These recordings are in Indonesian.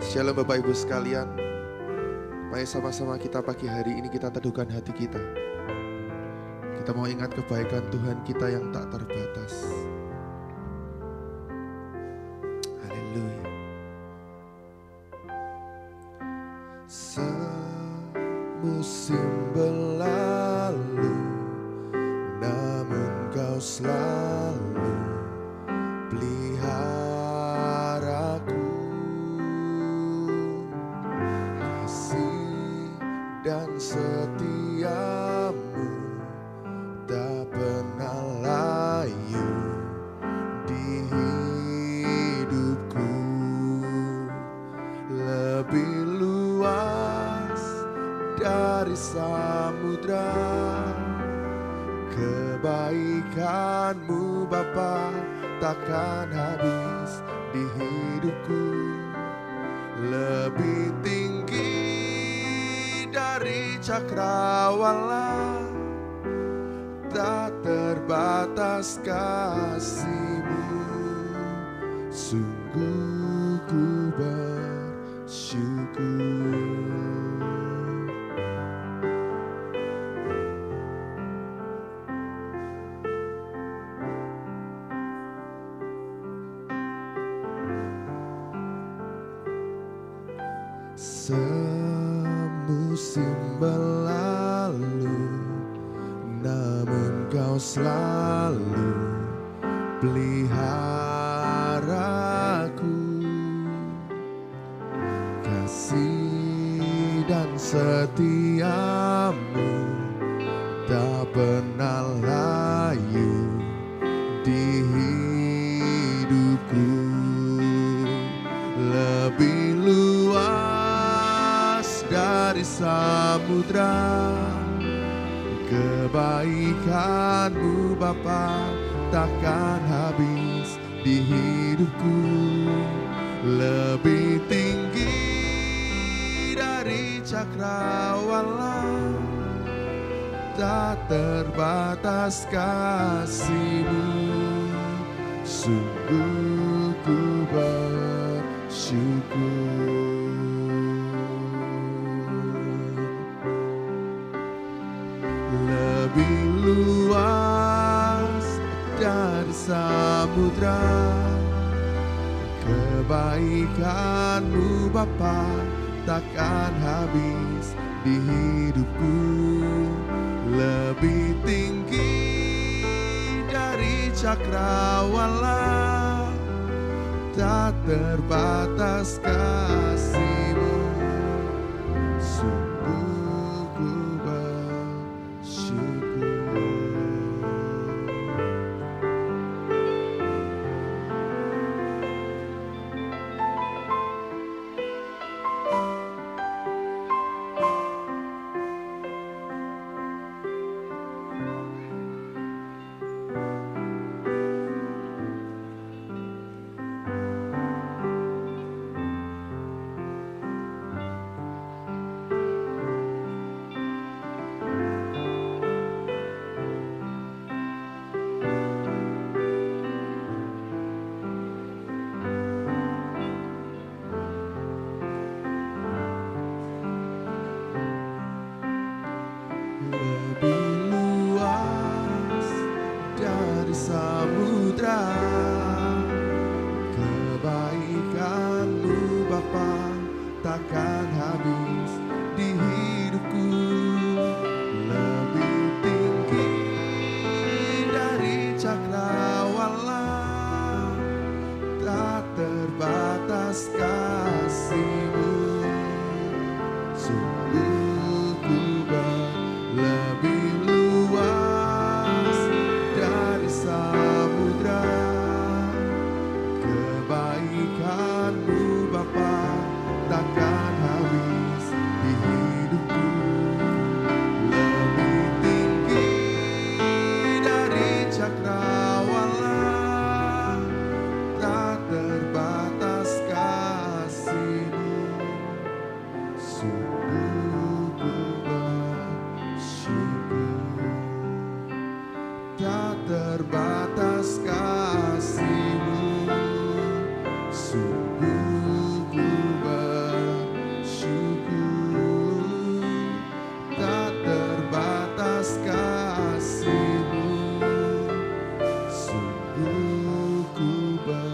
Shalom Bapak Ibu sekalian. Mari sama-sama kita pagi hari ini kita teduhkan hati kita. Kita mau ingat kebaikan Tuhan kita yang tak terbatas. Haleluya. Semusim berlalu, namun Kau selalu peliharaku. Dan setiamu tak pernah layu di hidupku. Lebih luas dari samudra, kebaikan-Mu Bapa takkan habis di hidupku. Lebih tinggi dari cakrawala, tak terbatas kasih-Mu. Sungguh ku bersyukur. Semusim berlalu, namun Kau selalu peliharaku. Kasih dan setia-Mu tak pernah layu di hidupku. Lebih luas dari samudra, kebaikan-Mu Bapa takkan habis di hidupku. Lebih tinggi dari cakrawala, tak terbatas kasih-Mu. Sungguh ku bersyukur. Lebih luas dari samudra, kebaikan-Mu Bapa takkan habis di hidupku. Lebih tinggi dari cakrawala, tak terbatas kasih-Mu. Sungguh ku bersyukur. takkan habis di hidupku, lebih tinggi dari cakrawala, tak terbatas kasih. Sungguh ku bersyukur, tak terbatas kasih-Mu. Sungguh ku bersyukur.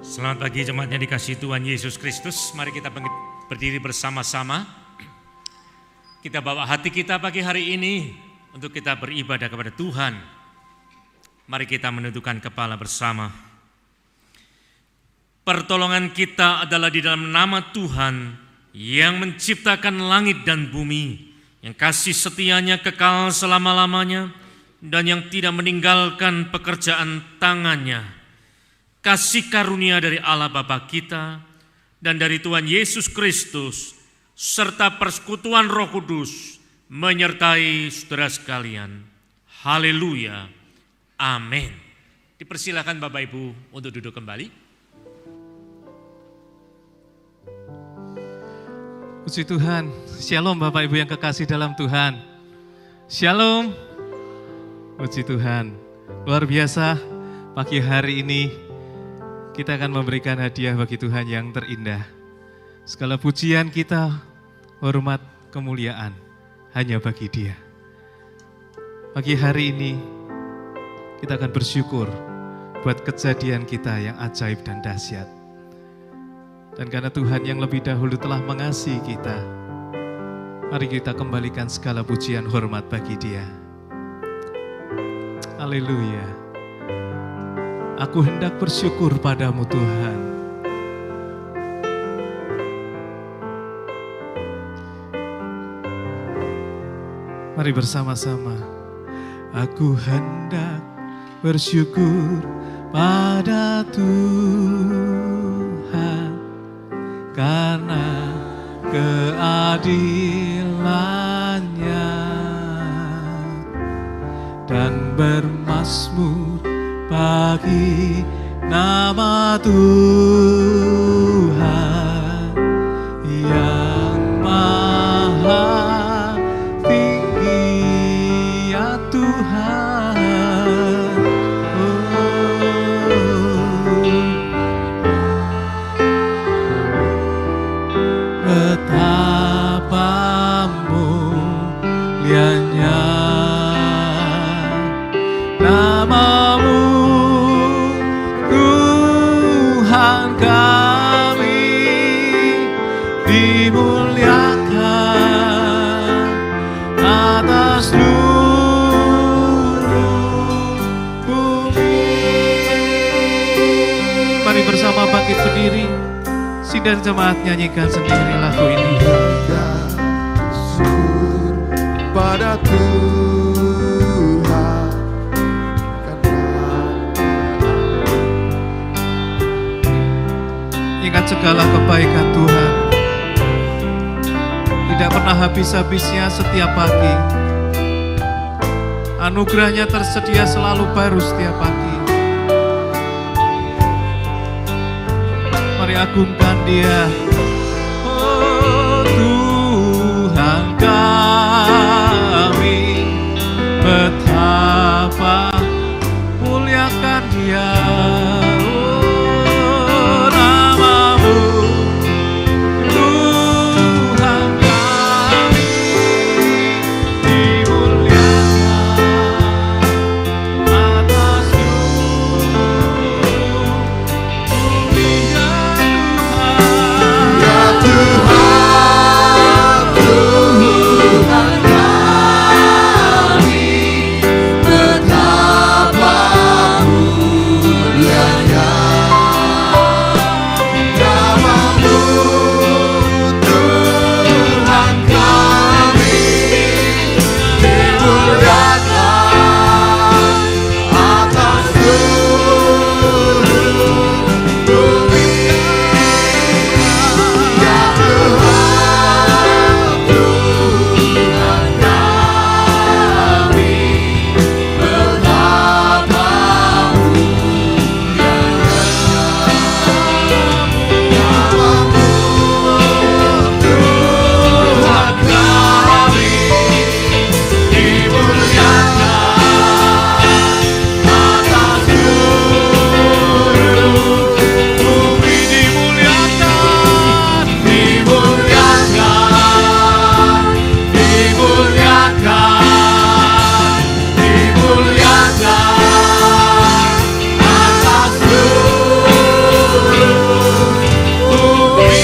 Selamat pagi jemaatnya dikasihi Tuhan Yesus Kristus. Mari kita berdiri bersama-sama. Kita bawa hati kita pagi hari ini untuk kita beribadah kepada Tuhan. Mari kita menundukkan kepala bersama. Pertolongan kita adalah di dalam nama Tuhan yang menciptakan langit dan bumi, yang kasih setianya kekal selama-lamanya dan yang tidak meninggalkan pekerjaan tangannya. Kasih karunia dari Allah Bapa kita dan dari Tuhan Yesus Kristus serta persekutuan Roh Kudus menyertai saudara sekalian. Haleluya. Amin. Dipersilakan Bapak Ibu untuk duduk kembali. Puji Tuhan. Shalom Bapak Ibu yang kekasih dalam Tuhan. Shalom. Puji Tuhan. Luar biasa pagi hari ini kita akan memberikan hadiah bagi Tuhan yang terindah. Segala pujian kita, hormat, kemuliaan hanya bagi Dia. Pagi hari ini kita akan bersyukur buat kejadian kita yang ajaib dan dahsyat. Dan karena Tuhan yang lebih dahulu telah mengasihi kita, mari kita kembalikan segala pujian hormat bagi Dia. Haleluya. Aku hendak bersyukur padamu Tuhan. Mari bersama-sama. Aku hendak bersyukur pada Tuhan karena keadilannya dan bermazmur bagi nama Tuhan yang maha tinggi, ya Tuhan. Betapa mulianya nama-Mu Tuhan, kami dimuliakan atas seluruh bumi. Mari bersama bangkit berdiri. dan jemaat nyanyikan sendiri lagu ini. Syukur pada Tuhan karena ingat segala kebaikan Tuhan, tidak pernah habis-habisnya setiap pagi. Anugerahnya tersedia selalu baru setiap pagi. Mari agungkan Dia. Oh Tuhan kami, betapa muliakan Dia. Oh namamu, Tuhan kami, dimuliakan atas bumi ya Tuhan. ya Tuhan, Tuhan kami, betapa mulianya namamu, Tuhan kami, dimuliakan atas seluruh bumi. Ya Tuhan, Tuhan kami, betapa mulianya namamu, Tuhan kami, dimuliakan atas seluruh bumi. Dimuliakan, dimuliakan, dimuliakan, dimuliakan atas seluruh bumi.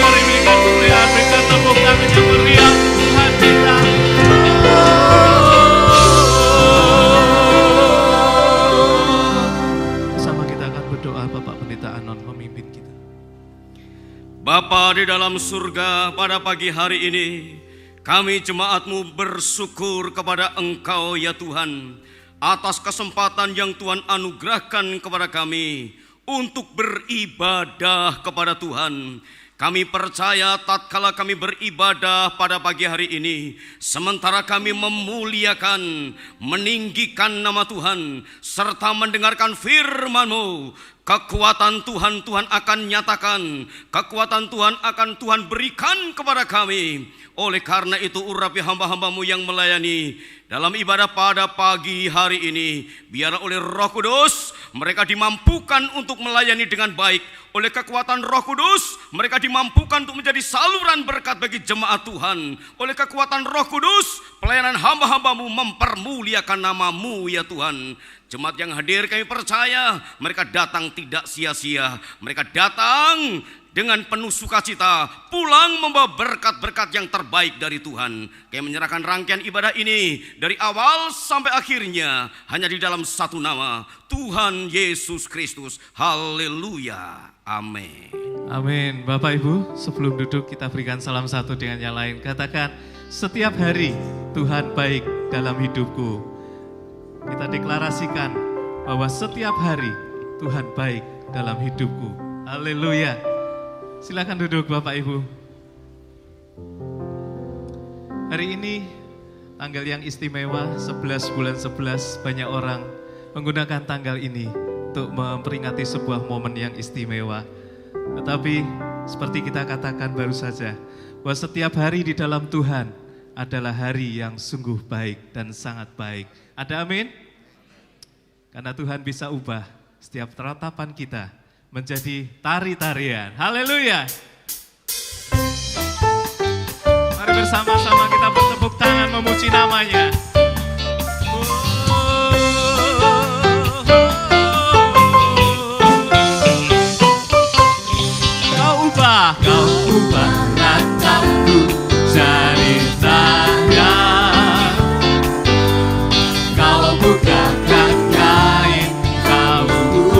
Mari berikan kemuliaan, berikan tepuk tangan yang meriah Tuhan kita. Bersama kita akan berdoa, Bapak Pendeta Anon memimpin kita. Bapa di dalam surga, pada pagi hari ini kami jemaat-Mu bersyukur kepada Engkau ya Tuhan, atas kesempatan yang Tuhan anugerahkan kepada kami untuk beribadah kepada Tuhan. Kami percaya tatkala kami beribadah pada pagi hari ini, sementara kami memuliakan, meninggikan nama Tuhan, serta mendengarkan firman-Mu, kekuatan Tuhan akan nyatakan, kekuatan Tuhan akan Tuhan berikan kepada kami. Oleh karena itu urapi hamba-hamba-Mu yang melayani dalam ibadah pada pagi hari ini, biar oleh Roh Kudus mereka dimampukan untuk melayani dengan baik. Oleh kekuatan Roh Kudus mereka dimampukan untuk menjadi saluran berkat bagi jemaat Tuhan. Oleh kekuatan Roh Kudus pelayanan hamba-hamba-Mu mempermuliakan nama-Mu ya Tuhan. Jemaat yang hadir kami percaya mereka datang tidak sia-sia. Mereka datang dengan penuh sukacita, pulang membawa berkat-berkat yang terbaik dari Tuhan. Kami menyerahkan rangkaian ibadah ini dari awal sampai akhirnya hanya di dalam satu nama, Tuhan Yesus Kristus. Haleluya. Amin. Amin. Bapak Ibu, sebelum duduk kita berikan salam satu dengan yang lain. Katakan, setiap hari Tuhan baik dalam hidupku. Kita deklarasikan bahwa setiap hari Tuhan baik dalam hidupku. Haleluya. Silakan duduk Bapak Ibu. Hari ini tanggal yang istimewa, 11 bulan 11, banyak orang menggunakan tanggal ini untuk memperingati sebuah momen yang istimewa. Tetapi seperti kita katakan baru saja, bahwa setiap hari di dalam Tuhan adalah hari yang sungguh baik dan sangat baik. Ada amin? Karena Tuhan bisa ubah setiap tatapan kita menjadi tari-tarian. Haleluya. Mari bersama-sama kita bertepuk tangan memuji namanya. Kau ubah rataku jadi tangan. Kau bukakan kain, kau berikan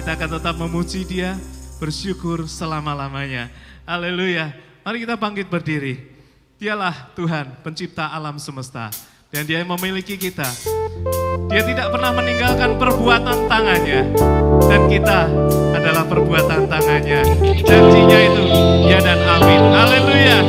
kita akan tetap memuji Dia, bersyukur selama-lamanya. Haleluya. Mari kita bangkit berdiri. Dialah Tuhan pencipta alam semesta. Dan Dia yang memiliki kita. Dia tidak pernah meninggalkan perbuatan tangannya. Dan kita adalah perbuatan tangannya. Janjinya itu ya dan amin. Haleluya.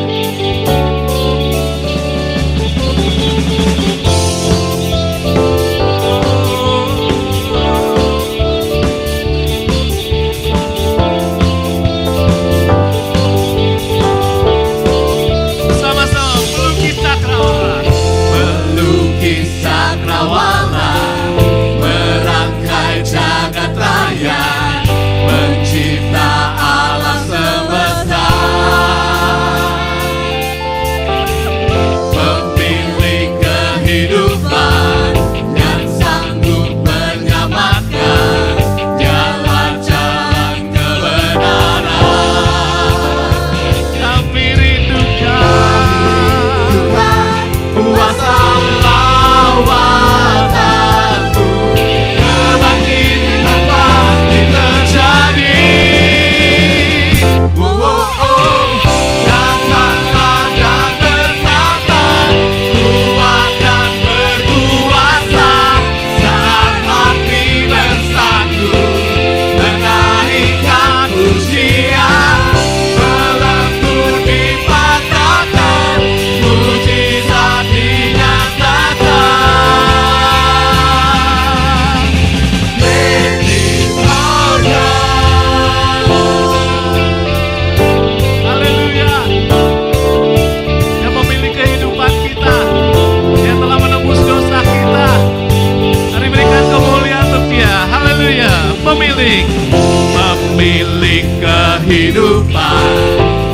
Pemilik kehidupan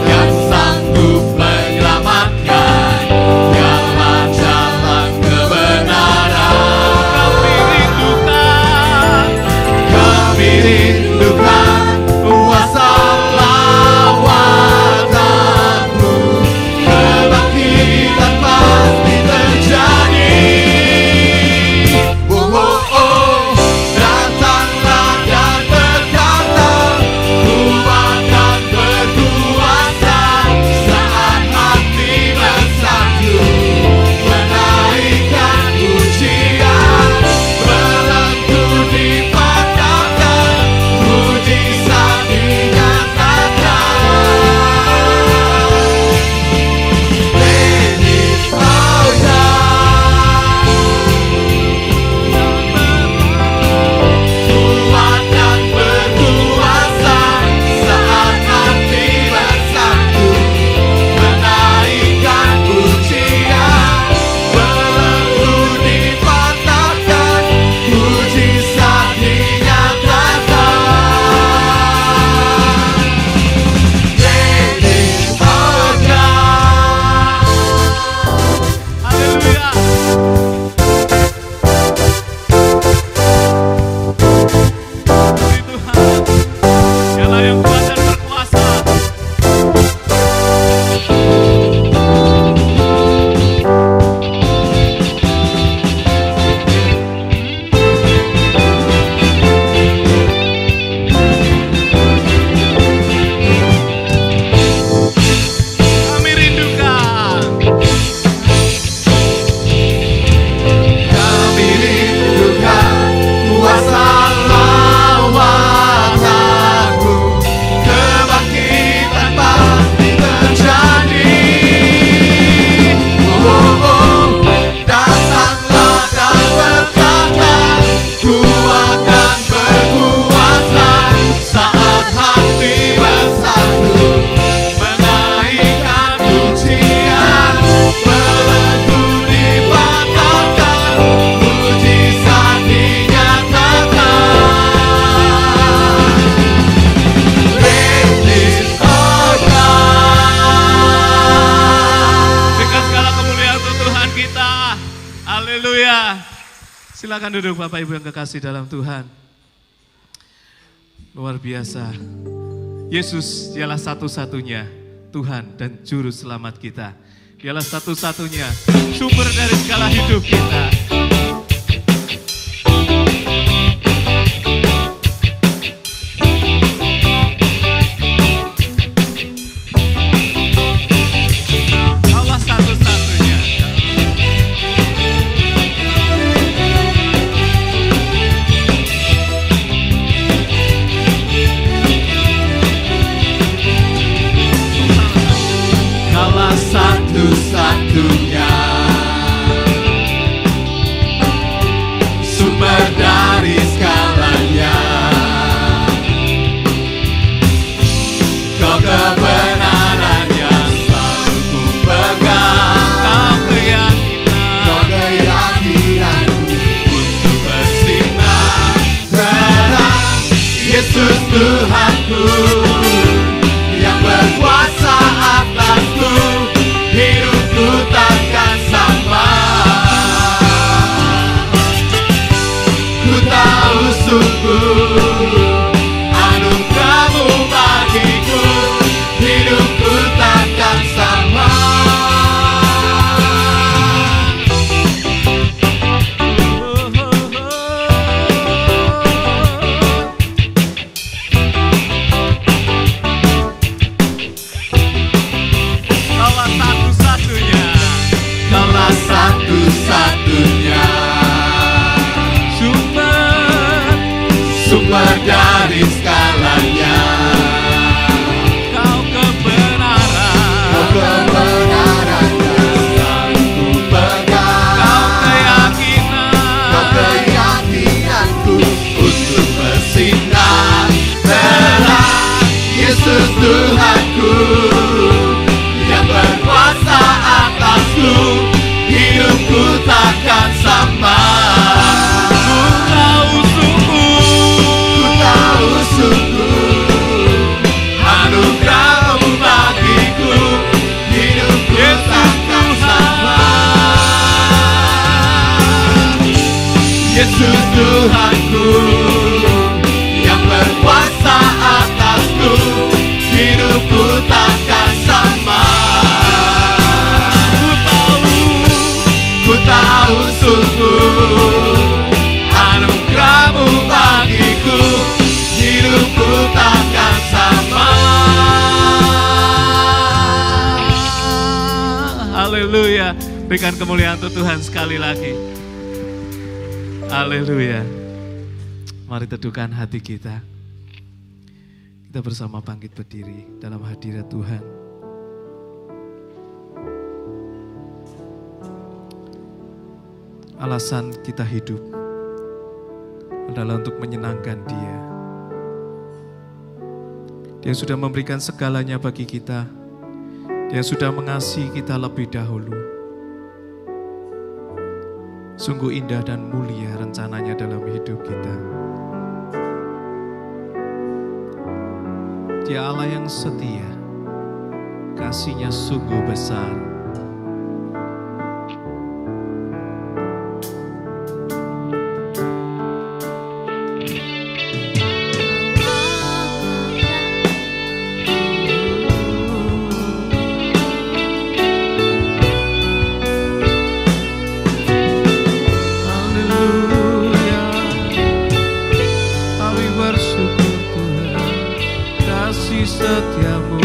yang sanggup menyelamatkan, jalan-jalan kebenaran. Kami rindukan kuasa lawatanmu, kebangkitan pasti terjadi. Silakan duduk Bapak Ibu yang kekasih dalam Tuhan. Luar biasa. Yesus dialah satu-satunya Tuhan dan Juru Selamat kita. Dialah satu-satunya sumber dari segala hidup kita. Tuhanku yang berkuasa atasku, hidupku takkan sama. Ku tahu sungguh anugerah-Mu bagiku, hidupku takkan sama. Kaulah satu-satunya sumber dari segalanya. Kau kebenaran Kau kebenaran yang ku pegang, Kau keyakinanku untuk bersinar terang. Yesus Tuhanku yang berkuasa atasku, hidupku takkan sama. Ku tahu sungguh anugerah-Mu bagiku, hidupku takkan sama. Yesus Tuhanku yang berkuasa atasku, hidupku takkan sama. Ku tahu sungguh anugerah-Mu bagiku, hidupku takkan sama. Haleluya. Berikan kemuliaan untuk Tuhan sekali lagi. Haleluya. Mari teduhkan hati kita. Kita bersama bangkit berdiri dalam hadirat Tuhan. Alasan kita hidup adalah untuk menyenangkan Dia. Dia sudah memberikan segalanya bagi kita. Dia sudah mengasihi kita lebih dahulu. Sungguh indah dan mulia rencananya dalam hidup kita. Dia Allah yang setia, kasih-Nya sungguh besar. Setiamu,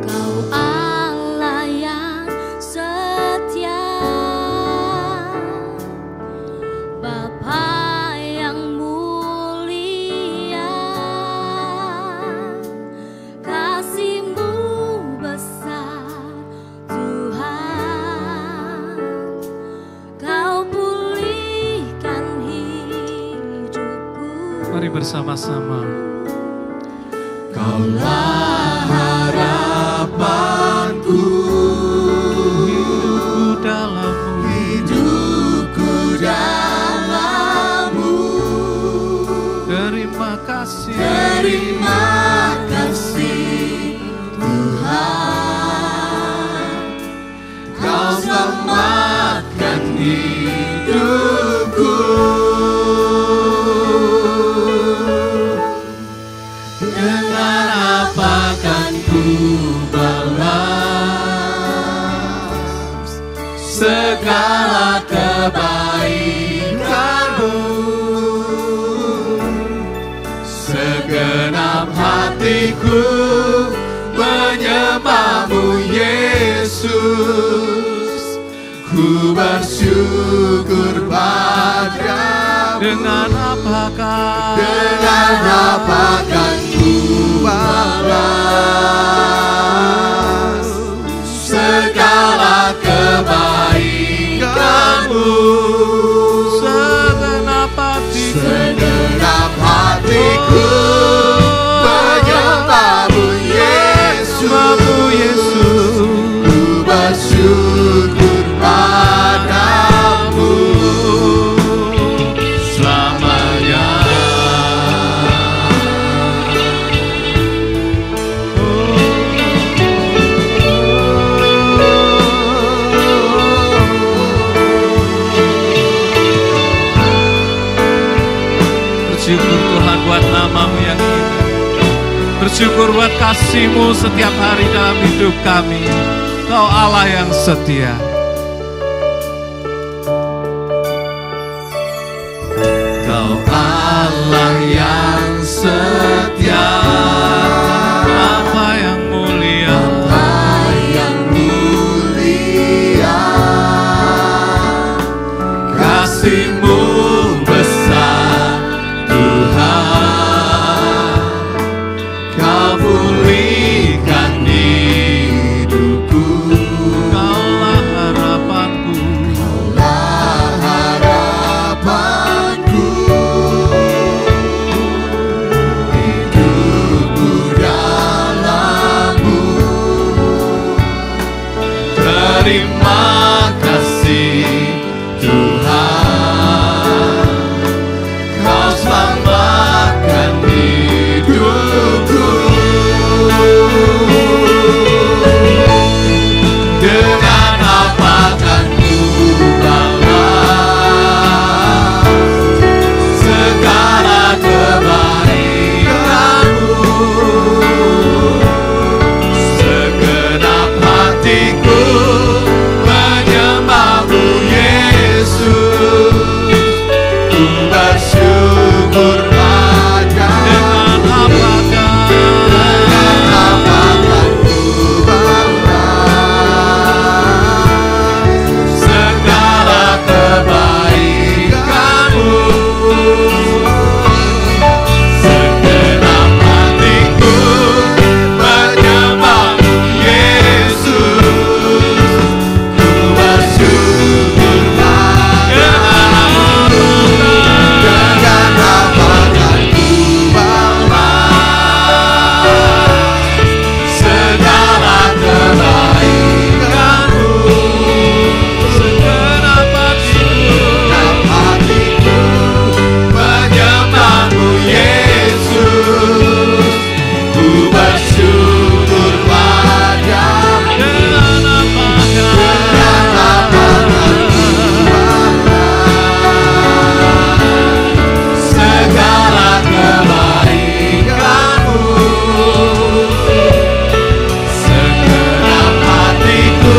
Kau Allah yang setia, Bapa yang mulia, kasih-Mu besar Tuhan. Kau pulihkan hidupku. mari bersama-sama. Kaulah harapanku, Hidupku dalam-Mu, hidupku dalam-Mu. terima kasih. Terima kasih Tuhan, Kau selamatkan hidupku. Dengan apa kan ku balas segala kebaikan-Mu? Segenap hatiku menyembah-Mu Yesus. Ku bersyukur padamu. Dengan apakah ku balas segala kebaikan-Mu? Segenap hatiku menyembah-Mu Yesus. bersyukur buat kasih-Mu setiap hari dalam hidup kami. Kau Allah yang setia. Kau Allah yang setia, Bapa yang mulia, yang mulia, kasih-Mu besar Tuhan. Kau pulihkan hidupku, Kaulah harapanku. Kaulah harapanku. Hidupku dalam-Mu. Terima kasih Tuhan, Kau selamatkan hidupku. Dengan apa kan ku balas segala kebaikan-Mu? Segenap hatiku menyembah-Mu, Yesus. Ku bersyukur padamu. Dengan apa kan ku balas segala kebaikan-Mu? Segenap hatiku menyembah-Mu, Yesus. Ku bersyukur padamu. Dengan apa kan ku balas segala kebaikan-Mu? Segenap hatiku menyembah-Mu, Yesus. Ku bersyukur padamu. Dengan apa kan ku balas segala kebaikan-Mu? Segenap hatiku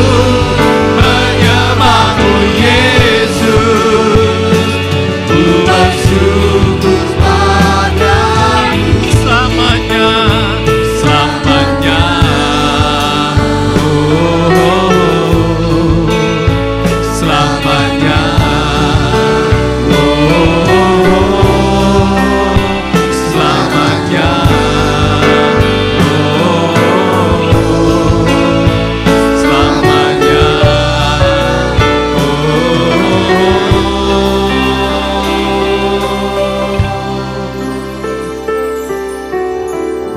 menyembah-Mu, Yesus. Ku bersyukur padamu. Selamanya, selamanya. Selamanya. Selamanya. Selamanya.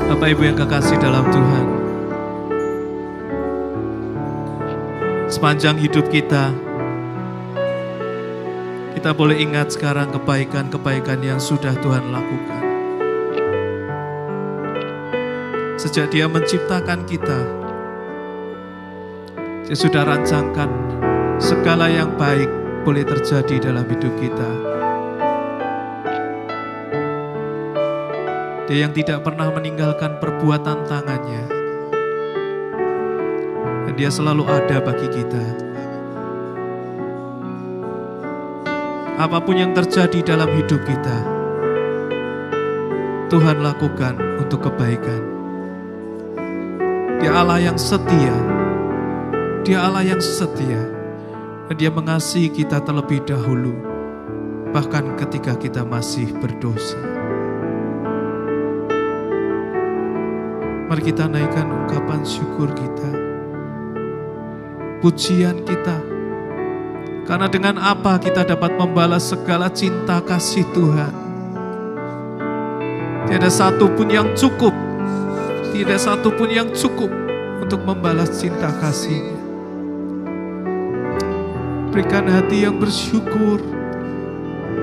Bapak Ibu yang kekasih dalam Tuhan, sepanjang hidup kita boleh ingat sekarang kebaikan-kebaikan yang sudah Tuhan lakukan. Sejak Dia menciptakan kita, Dia sudah rancangkan segala yang baik boleh terjadi dalam hidup kita. Dia yang tidak pernah meninggalkan perbuatan tangannya, dan Dia selalu ada bagi kita. Apapun yang terjadi dalam hidup kita, Tuhan lakukan untuk kebaikan. Dia Allah yang setia. Dia Allah yang setia. Dan Dia mengasihi kita terlebih dahulu, bahkan ketika kita masih berdosa. Mari kita naikkan ungkapan syukur kita, pujian kita. Karena dengan apa kita dapat membalas segala cinta kasih Tuhan. Tiada satu pun yang cukup. Tidak satu pun yang cukup untuk membalas cinta kasih-Nya. Berikan hati yang bersyukur.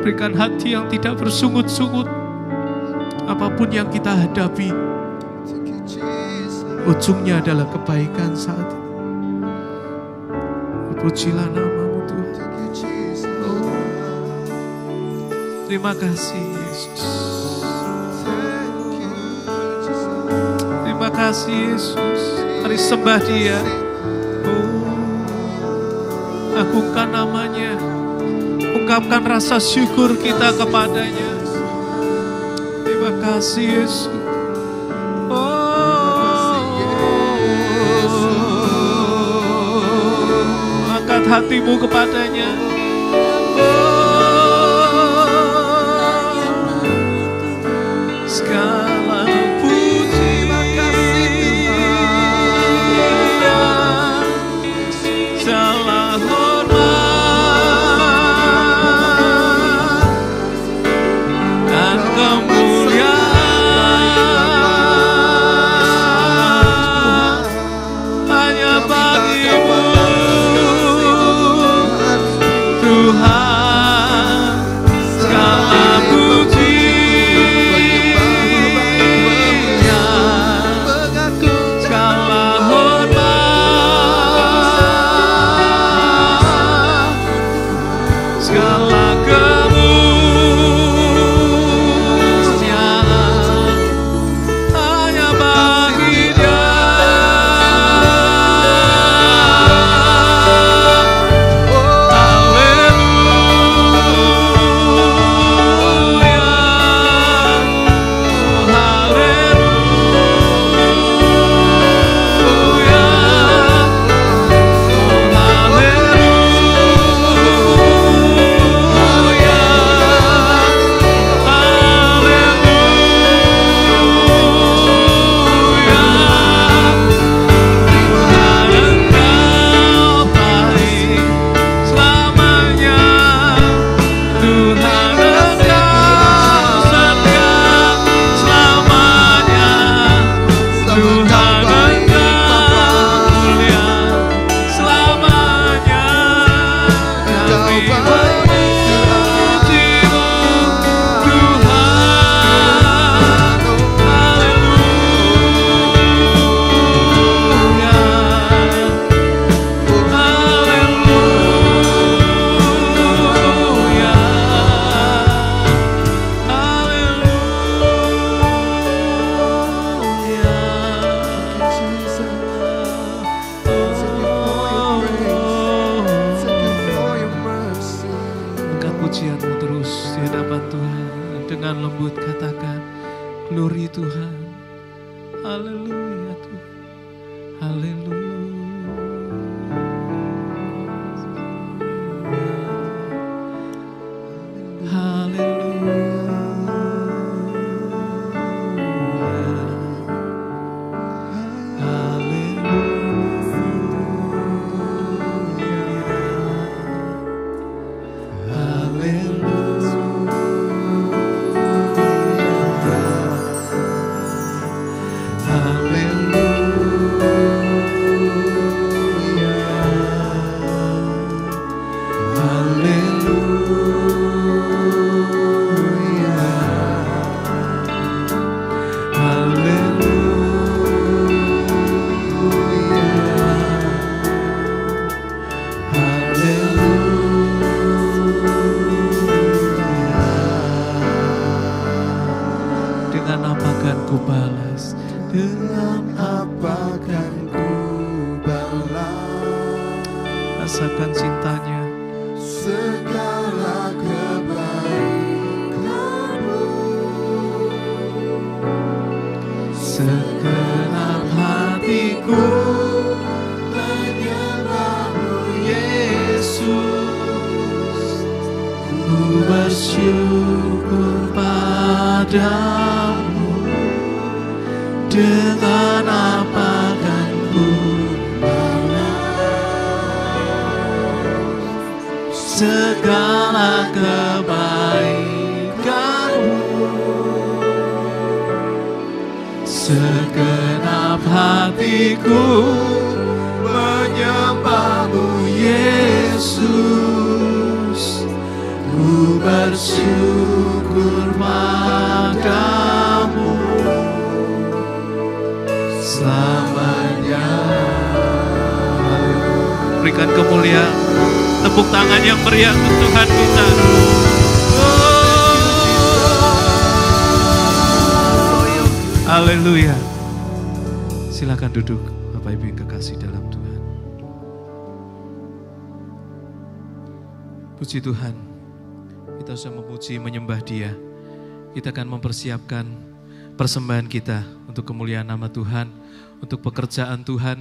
Berikan hati yang tidak bersungut-sungut. Apapun yang kita hadapi, ujungnya adalah kebaikan saat ini. Pujilah nama-Mu Tuhan. Oh, terima kasih Yesus. kasih Yesus. Mari sembah Dia. Agungkan namanya. Ungkapkan rasa syukur kita kepadanya. Terima kasih Yesus. Angkat hatimu kepadanya. Segala puji, segala hormat dan kemuliaan hanya bagi-Mu, Tuhan. Segala puji, segala hormat, segala kemuliaan hanya bagi Dia. Pujianmu terus di hadapan Tuhan. Dengan lembut katakan, glory Tuhan. Haleluya Tuhan. Haleluya. Rasakan cintanya. Segala kebaikan-Mu, segenap hatiku menyembah-Mu Yesus. ku bersyukur padamu. Dengan apa kan ku segala kebaikan-Mu, segenap hatiku menyembah-Mu Yesus. Ku bersyukur padamu selamanya. Berikan kemuliaan, tepuk tangan yang meriah untuk Tuhan kita. Haleluya. Silakan duduk Bapak Ibu yang kekasih dalam Tuhan. Puji Tuhan, kita sudah memuji menyembah Dia. Kita akan mempersiapkan persembahan kita untuk kemuliaan nama Tuhan, untuk pekerjaan Tuhan.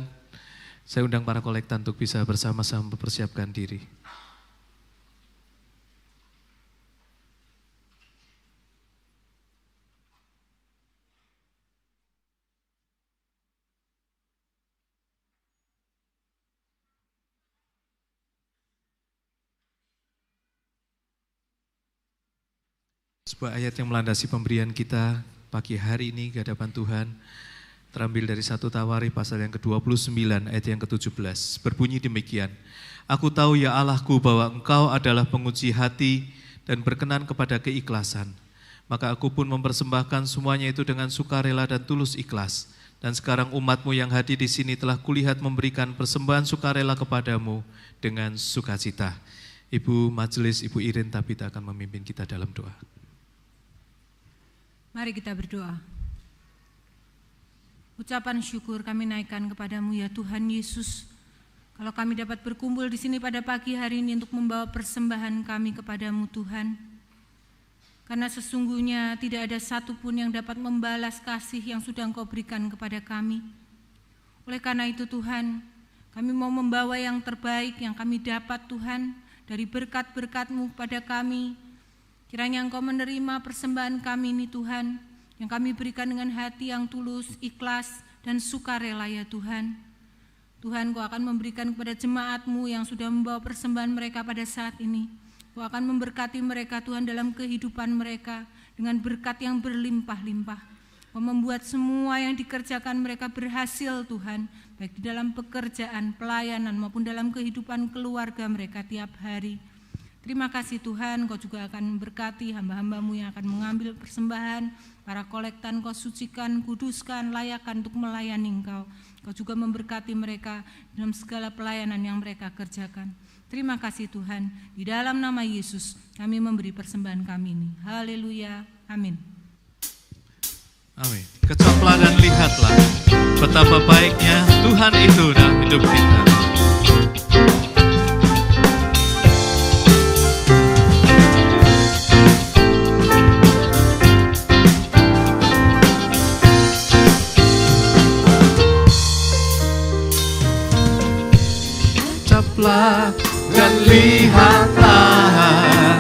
Saya undang para kolektan untuk bisa bersama-sama mempersiapkan diri. Sebuah ayat yang melandasi pemberian kita pagi hari ini ke hadapan Tuhan terambil dari 1 Tawarikh pasal yang ke-29 ayat yang ke-17. Berbunyi demikian, Aku tahu ya Allahku bahwa Engkau adalah penguji hati dan berkenan kepada keikhlasan. Maka aku pun mempersembahkan semuanya itu dengan sukarela dan tulus ikhlas. Dan sekarang umatmu yang hadir di sini telah kulihat memberikan persembahan sukarela kepadamu dengan sukacita. Ibu Majelis, Ibu Irin Tabita akan memimpin kita dalam doa. Mari kita berdoa. Ucapan syukur kami naikkan kepadamu ya Tuhan Yesus. Kalau kami dapat berkumpul di sini pada pagi hari ini untuk membawa persembahan kami kepadamu Tuhan. Karena sesungguhnya tidak ada satupun yang dapat membalas kasih yang sudah Engkau berikan kepada kami. Oleh karena itu Tuhan, kami mau membawa yang terbaik yang kami dapat Tuhan dari berkat-berkat-Mu kepada kami. Kiranya Engkau menerima persembahan kami ini Tuhan, yang kami berikan dengan hati yang tulus, ikhlas, dan sukarela ya Tuhan. Tuhan, Kau akan memberikan kepada jemaat-Mu yang sudah membawa persembahan mereka pada saat ini. Kau akan memberkati mereka Tuhan dalam kehidupan mereka dengan berkat yang berlimpah-limpah. Kau membuat semua yang dikerjakan mereka berhasil Tuhan, baik di dalam pekerjaan, pelayanan maupun dalam kehidupan keluarga mereka tiap hari. Terima kasih Tuhan, Kau juga akan memberkati hamba-hamba-Mu yang akan mengambil persembahan, para kolektan Kau sucikan, kuduskan, layakkan untuk melayani Engkau. Kau juga memberkati mereka dalam segala pelayanan yang mereka kerjakan. Terima kasih Tuhan, di dalam nama Yesus kami memberi persembahan kami ini. Haleluya, amin. Amin. Kecaplah dan lihatlah betapa baiknya Tuhan itu dalam hidup kita. Kecaplah dan lihatlah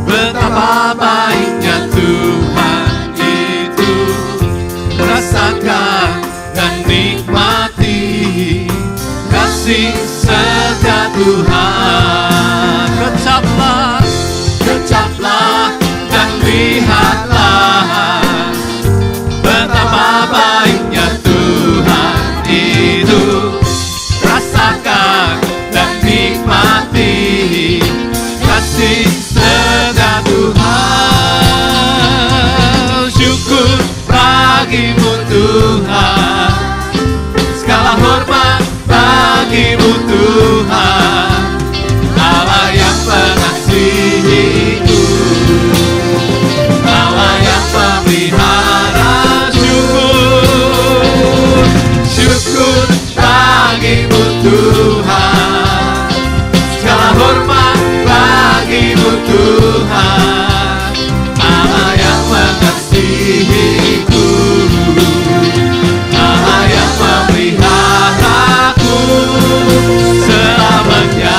betapa baiknya Tuhan itu. Rasakan dan nikmati kasih setia Tuhan. Kecaplah, kecaplah dan lihatlah betapa baiknya Tuhan itu. Rasakan dan nikmati kasih setia Tuhan. Syukur bagimu Tuhan, segala hormat bagimu Tuhan, Allah yang mengasihiku, Allah yang memelihara. Syukur, syukur bagimu Tuhan, segala hormat bagimu Tuhan, Allah yang mengasihiku, Allah yang memeliharaku selamanya,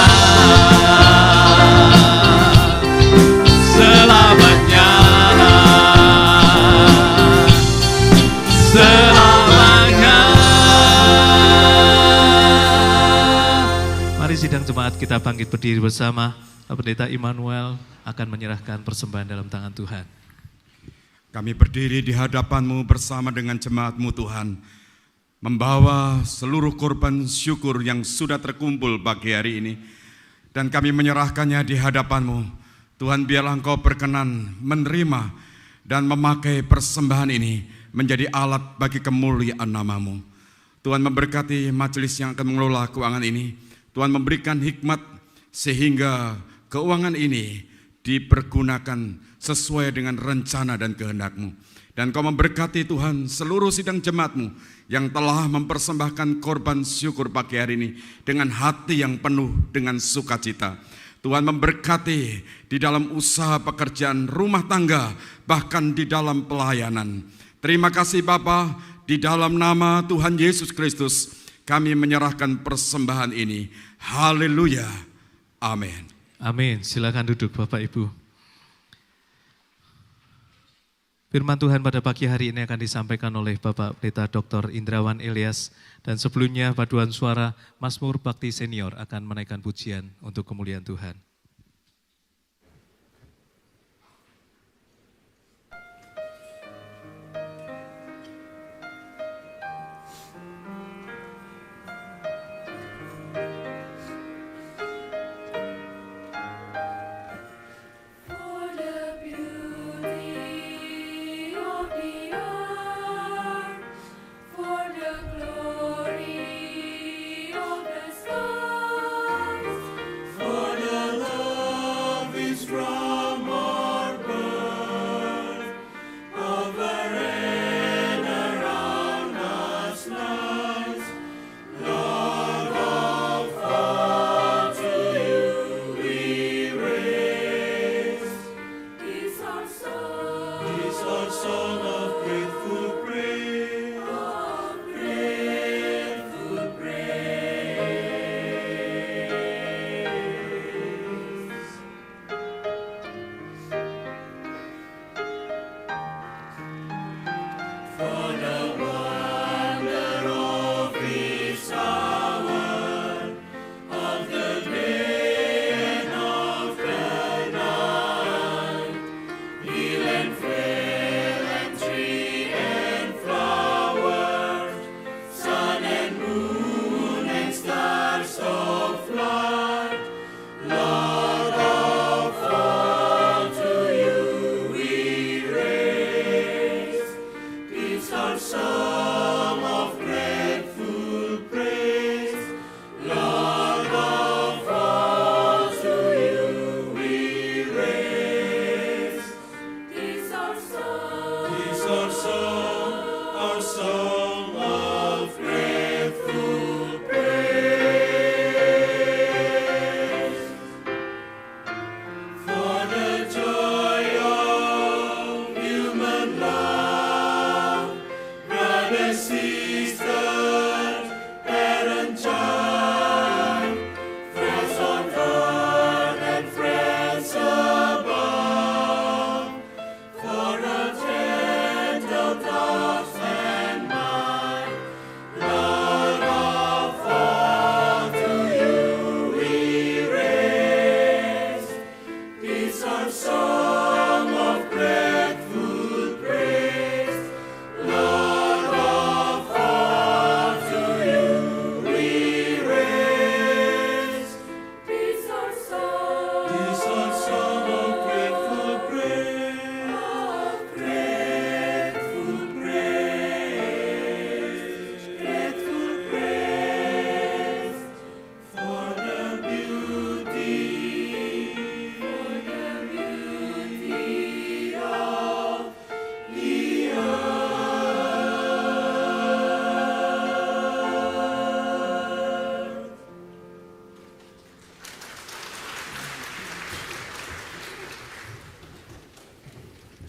selamanya, selamanya. Mari sidang jemaat kita bangkit berdiri bersama. Pak Pendeta Immanuel akan menyerahkan persembahan dalam tangan Tuhan. Kami berdiri di hadapan-Mu bersama dengan jemaat-Mu Tuhan, membawa seluruh korban syukur yang sudah terkumpul pagi hari ini, dan kami menyerahkannya di hadapan-Mu. Tuhan, biarlah Engkau berkenan menerima dan memakai persembahan ini menjadi alat bagi kemuliaan nama-Mu. Tuhan memberkati majelis yang akan mengelola keuangan ini. Tuhan memberikan hikmat sehingga keuangan ini dipergunakan sesuai dengan rencana dan kehendak-Mu. Dan Kau memberkati Tuhan seluruh sidang jemaat-Mu yang telah mempersembahkan korban syukur pagi hari ini dengan hati yang penuh dengan sukacita. Tuhan memberkati di dalam usaha pekerjaan rumah tangga, bahkan di dalam pelayanan. Terima kasih Bapa, di dalam nama Tuhan Yesus Kristus kami menyerahkan persembahan ini. Haleluya. Amin. Amin. Silakan duduk Bapak Ibu. Firman Tuhan pada pagi hari ini akan disampaikan oleh Bapak Pendeta Dr. Indrawan Ilyas, dan sebelumnya paduan suara Mazmur Bakti Senior akan menaikkan pujian untuk kemuliaan Tuhan.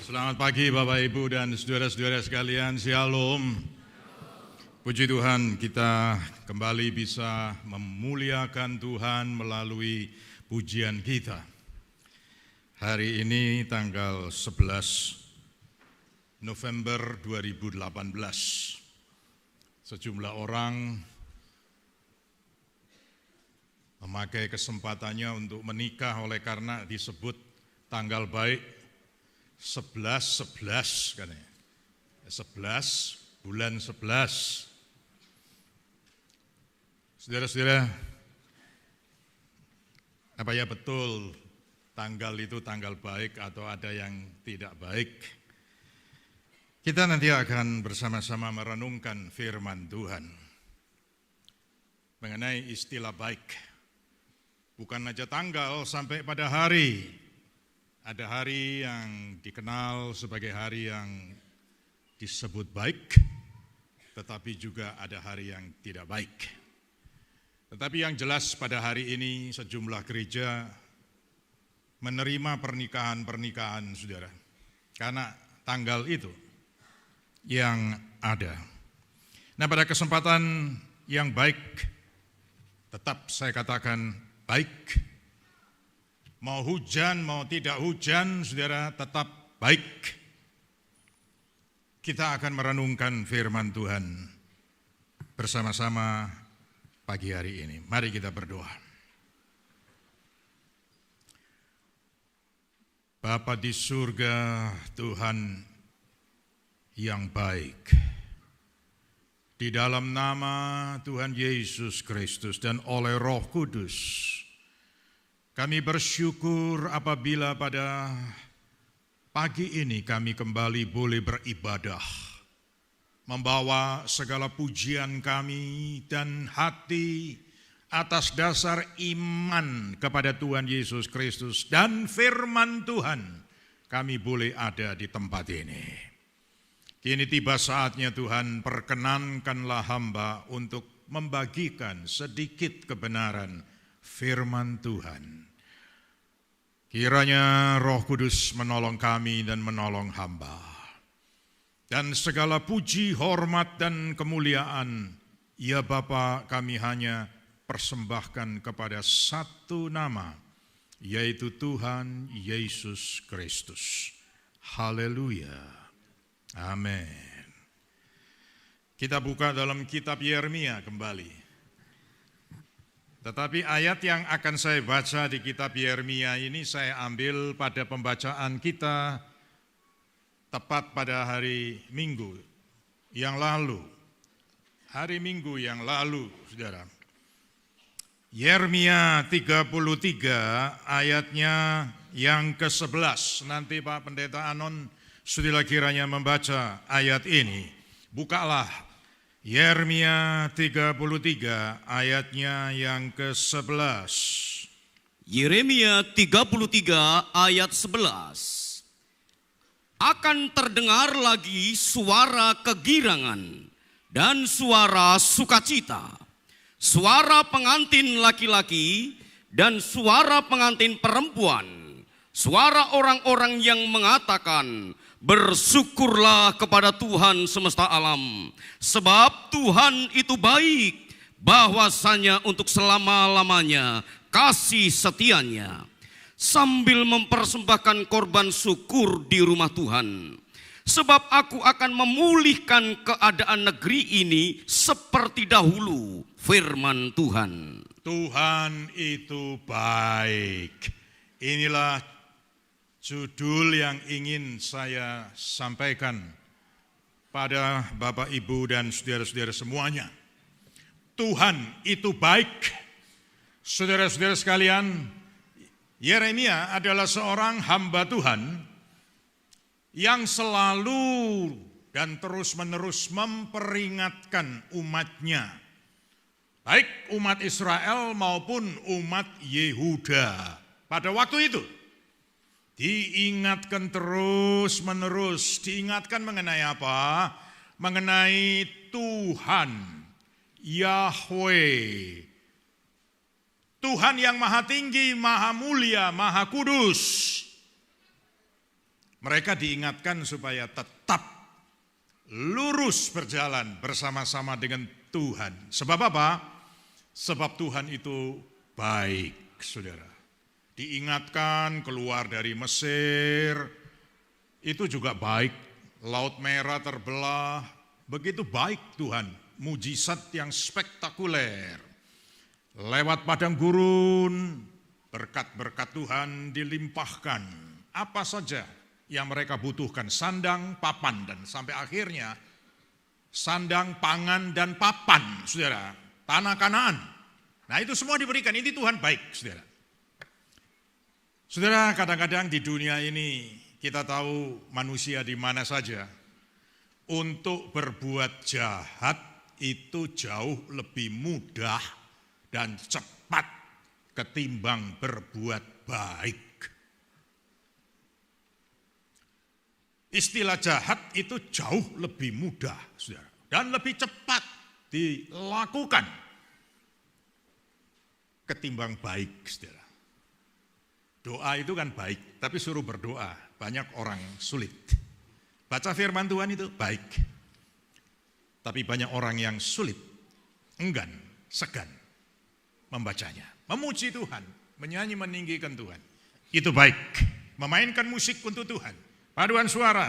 Selamat pagi Bapak Ibu dan saudara-saudara sekalian, Shalom. Puji Tuhan, kita kembali bisa memuliakan Tuhan melalui pujian kita. Hari ini tanggal 11 November 2018. Sejumlah orang memakai kesempatannya untuk menikah oleh karena disebut tanggal baik 11-11 kan ya. 11 bulan 11. Saudara-saudara, apa ya betul tanggal itu tanggal baik atau ada yang tidak baik? Kita nanti akan bersama-sama merenungkan firman Tuhan mengenai istilah baik. Bukan aja tanggal sampai pada hari. Ada hari yang dikenal sebagai hari yang disebut baik, tetapi juga ada hari yang tidak baik. Tetapi yang jelas pada hari ini sejumlah gereja menerima pernikahan-pernikahan saudara, karena tanggal itu yang ada. Nah, pada kesempatan yang baik, tetap saya katakan baik. Mau hujan, mau tidak hujan, saudara, tetap baik. Kita akan merenungkan firman Tuhan bersama-sama pagi hari ini. Mari kita berdoa. Bapa di surga, Tuhan yang baik, di dalam nama Tuhan Yesus Kristus dan oleh Roh Kudus, kami bersyukur apabila pada pagi ini kami kembali boleh beribadah, membawa segala pujian kami dan hati atas dasar iman kepada Tuhan Yesus Kristus dan firman Tuhan, kami boleh ada di tempat ini. Kini tiba saatnya Tuhan, perkenankanlah hamba untuk membagikan sedikit kebenaran firman Tuhan. Kiranya Roh Kudus menolong kami dan menolong hamba. Dan segala puji, hormat, dan kemuliaan, ya Bapa, kami hanya persembahkan kepada satu nama, yaitu Tuhan Yesus Kristus. Haleluya. Amin. Kita buka dalam kitab Yeremia kembali. Tetapi ayat yang akan saya baca di kitab Yeremia ini saya ambil pada pembacaan kita tepat pada hari Minggu yang lalu. Hari Minggu yang lalu, saudara. Yeremia 33 ayatnya yang ke-11. Nanti Pak Pendeta Anon sudah kiranya membaca ayat ini. Bukalah Yeremia 33 ayatnya yang ke-11. Yeremia 33 ayat 11. Akan terdengar lagi suara kegirangan dan suara sukacita, suara pengantin laki-laki dan suara pengantin perempuan, suara orang-orang yang mengatakan, bersyukurlah kepada Tuhan semesta alam, sebab Tuhan itu baik, bahwasanya untuk selama-lamanya kasih setianya. Sambil mempersembahkan korban syukur di rumah Tuhan, sebab aku akan memulihkan keadaan negeri ini seperti dahulu, firman Tuhan. Tuhan itu baik. Inilah judul yang ingin saya sampaikan pada Bapak, Ibu, dan saudara-saudara semuanya. Tuhan itu baik. Saudara-saudara sekalian, Yeremia adalah seorang hamba Tuhan yang selalu dan terus-menerus memperingatkan umatnya, baik umat Israel maupun umat Yehuda. Pada waktu itu diingatkan terus-menerus, diingatkan mengenai apa? Mengenai Tuhan Yahweh, Tuhan yang maha tinggi, maha mulia, maha kudus. Mereka diingatkan supaya tetap lurus berjalan bersama-sama dengan Tuhan. Sebab apa? Sebab Tuhan itu baik, saudara. Diingatkan keluar dari Mesir, itu juga baik. Laut Merah terbelah, begitu baik Tuhan. Mujizat yang spektakuler. Lewat padang gurun, berkat-berkat Tuhan dilimpahkan. Apa saja yang mereka butuhkan, sandang, papan, dan sampai akhirnya sandang, pangan, dan papan, saudara. Tanah Kanaan. Nah itu semua diberikan, ini Tuhan baik, saudara. Saudara, kadang-kadang di dunia ini kita tahu manusia di mana saja. Untuk berbuat jahat itu jauh lebih mudah dan cepat ketimbang berbuat baik. istilah jahat itu jauh lebih mudah, saudara, dan lebih cepat dilakukan ketimbang baik, saudara. Doa itu kan baik, tapi suruh berdoa, banyak orang sulit. Baca firman Tuhan itu baik, tapi banyak orang yang sulit, enggan, segan membacanya. Memuji Tuhan, menyanyi meninggikan Tuhan, itu baik. Memainkan musik untuk Tuhan, paduan suara,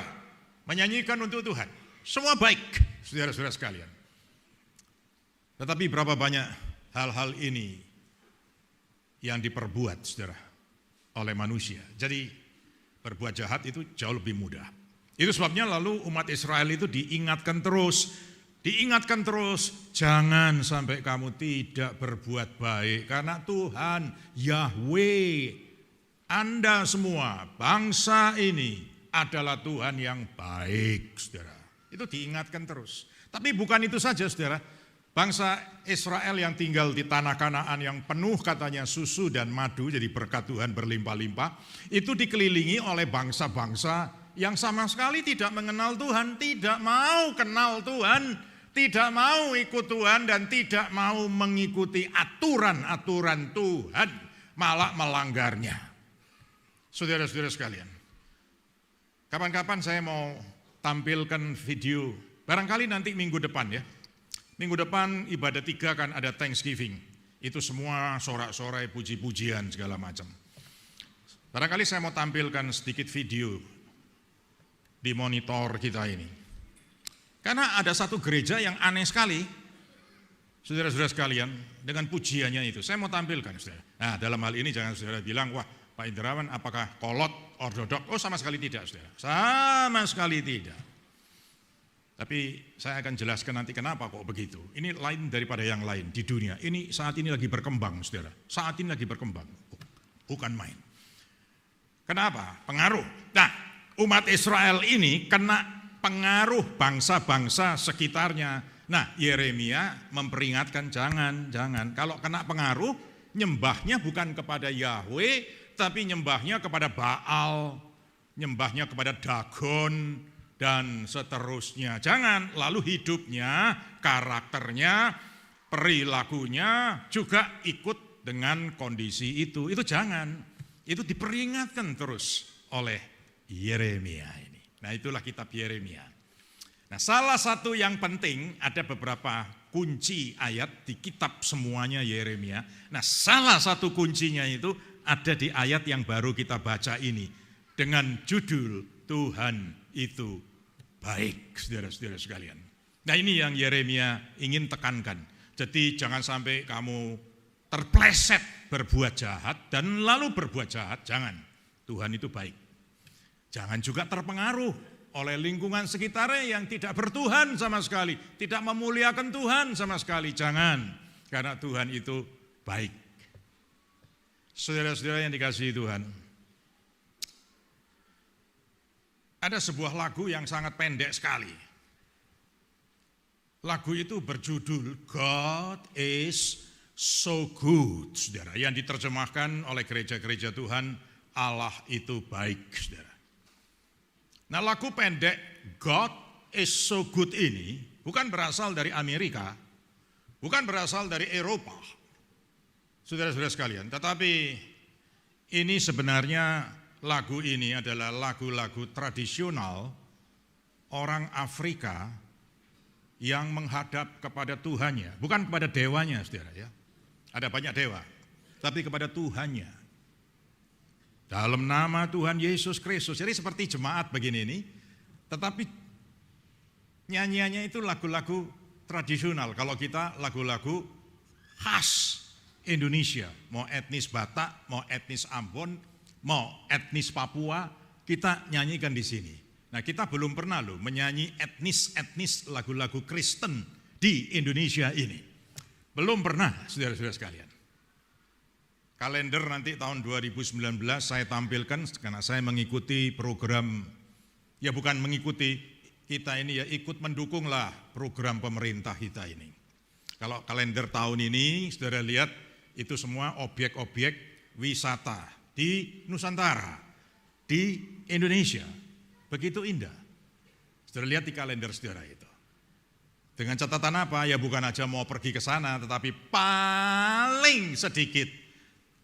menyanyikan untuk Tuhan, semua baik, saudara-saudara sekalian. Tetapi berapa banyak hal-hal ini yang diperbuat, saudara, oleh manusia. Jadi berbuat jahat itu jauh lebih mudah. Itu sebabnya lalu umat Israel itu diingatkan terus, jangan sampai kamu tidak berbuat baik, karena Tuhan Yahweh, Anda semua, bangsa ini adalah Tuhan yang baik, saudara. Itu diingatkan terus. Tapi bukan itu saja, saudara. Bangsa Israel yang tinggal di tanah Kanaan yang penuh katanya susu dan madu, jadi berkat Tuhan berlimpah-limpah, itu dikelilingi oleh bangsa-bangsa yang sama sekali tidak mengenal Tuhan, tidak mau kenal Tuhan, tidak mau ikut Tuhan, dan tidak mau mengikuti aturan-aturan Tuhan, malah melanggarnya. Saudara-saudara sekalian, kapan-kapan saya mau tampilkan video, barangkali nanti minggu depan ya. Minggu depan ibadah 3 kan ada Thanksgiving. Itu semua sorak-sorai, puji-pujian segala macam. Barangkali saya mau tampilkan sedikit video di monitor kita ini. Karena ada satu gereja yang aneh sekali, saudara-saudara sekalian, dengan pujiannya itu. Saya mau tampilkan, saudara. Nah, dalam hal ini jangan saudara bilang, wah Pak Indrawan apakah kolot, ortodok? Oh, sama sekali tidak, saudara. Sama sekali tidak. Tapi saya akan jelaskan nanti kenapa kok begitu. Ini lain daripada yang lain di dunia. Ini saat ini lagi berkembang, saudara. Saat ini lagi berkembang, bukan main. Kenapa? Pengaruh. Nah, umat Israel ini kena pengaruh bangsa-bangsa sekitarnya. Nah, Yeremia memperingatkan jangan. Kalau kena pengaruh, nyembahnya bukan kepada Yahweh, tapi nyembahnya kepada Baal, nyembahnya kepada Dagon, dan seterusnya. Jangan, lalu hidupnya, karakternya, perilakunya juga ikut dengan kondisi itu. Itu jangan, itu diperingatkan terus oleh Yeremia ini. Nah, itulah kitab Yeremia. Nah, salah satu yang penting, ada beberapa kunci ayat di kitab semuanya Yeremia. Nah, salah satu kuncinya itu ada di ayat yang baru kita baca ini, dengan judul Tuhan itu baik, saudara-saudara sekalian. Nah, ini yang Yeremia ingin tekankan. Jadi jangan sampai kamu terpleset berbuat jahat dan lalu berbuat jahat, jangan. Tuhan itu baik. Jangan juga terpengaruh oleh lingkungan sekitarnya yang tidak bertuhan sama sekali, tidak memuliakan Tuhan sama sekali, jangan. Karena Tuhan itu baik. Saudara-saudara yang dikasihi Tuhan, ada sebuah lagu yang sangat pendek sekali. Lagu itu berjudul God is so good, saudara, yang diterjemahkan oleh gereja-gereja Tuhan, Allah itu baik, saudara. Nah, lagu pendek God is so good ini bukan berasal dari Amerika, bukan berasal dari Eropa, saudara-saudara sekalian, tetapi ini sebenarnya lagu ini adalah lagu-lagu tradisional orang Afrika yang menghadap kepada Tuhannya, bukan kepada dewanya, saudara ya. Ada banyak dewa, tapi kepada Tuhannya. Dalam nama Tuhan Yesus Kristus. Jadi seperti jemaat begini ini, tetapi nyanyiannya itu lagu-lagu tradisional. Kalau kita lagu-lagu khas Indonesia, mau etnis Batak, mau etnis Ambon, mau etnis Papua, kita nyanyikan di sini. Nah, kita belum pernah loh menyanyi etnis lagu-lagu Kristen di Indonesia ini. Belum pernah, saudara-saudara sekalian. Kalender nanti tahun 2019 saya tampilkan karena saya mengikuti program, ya bukan mengikuti, kita ini ya ikut mendukunglah program pemerintah kita ini. Kalau kalender tahun ini, saudara lihat, itu semua objek-objek wisata di Nusantara, di Indonesia. Begitu indah. Saudara lihat di kalender saudara itu. Dengan catatan apa? Ya bukan aja mau pergi ke sana, tetapi paling sedikit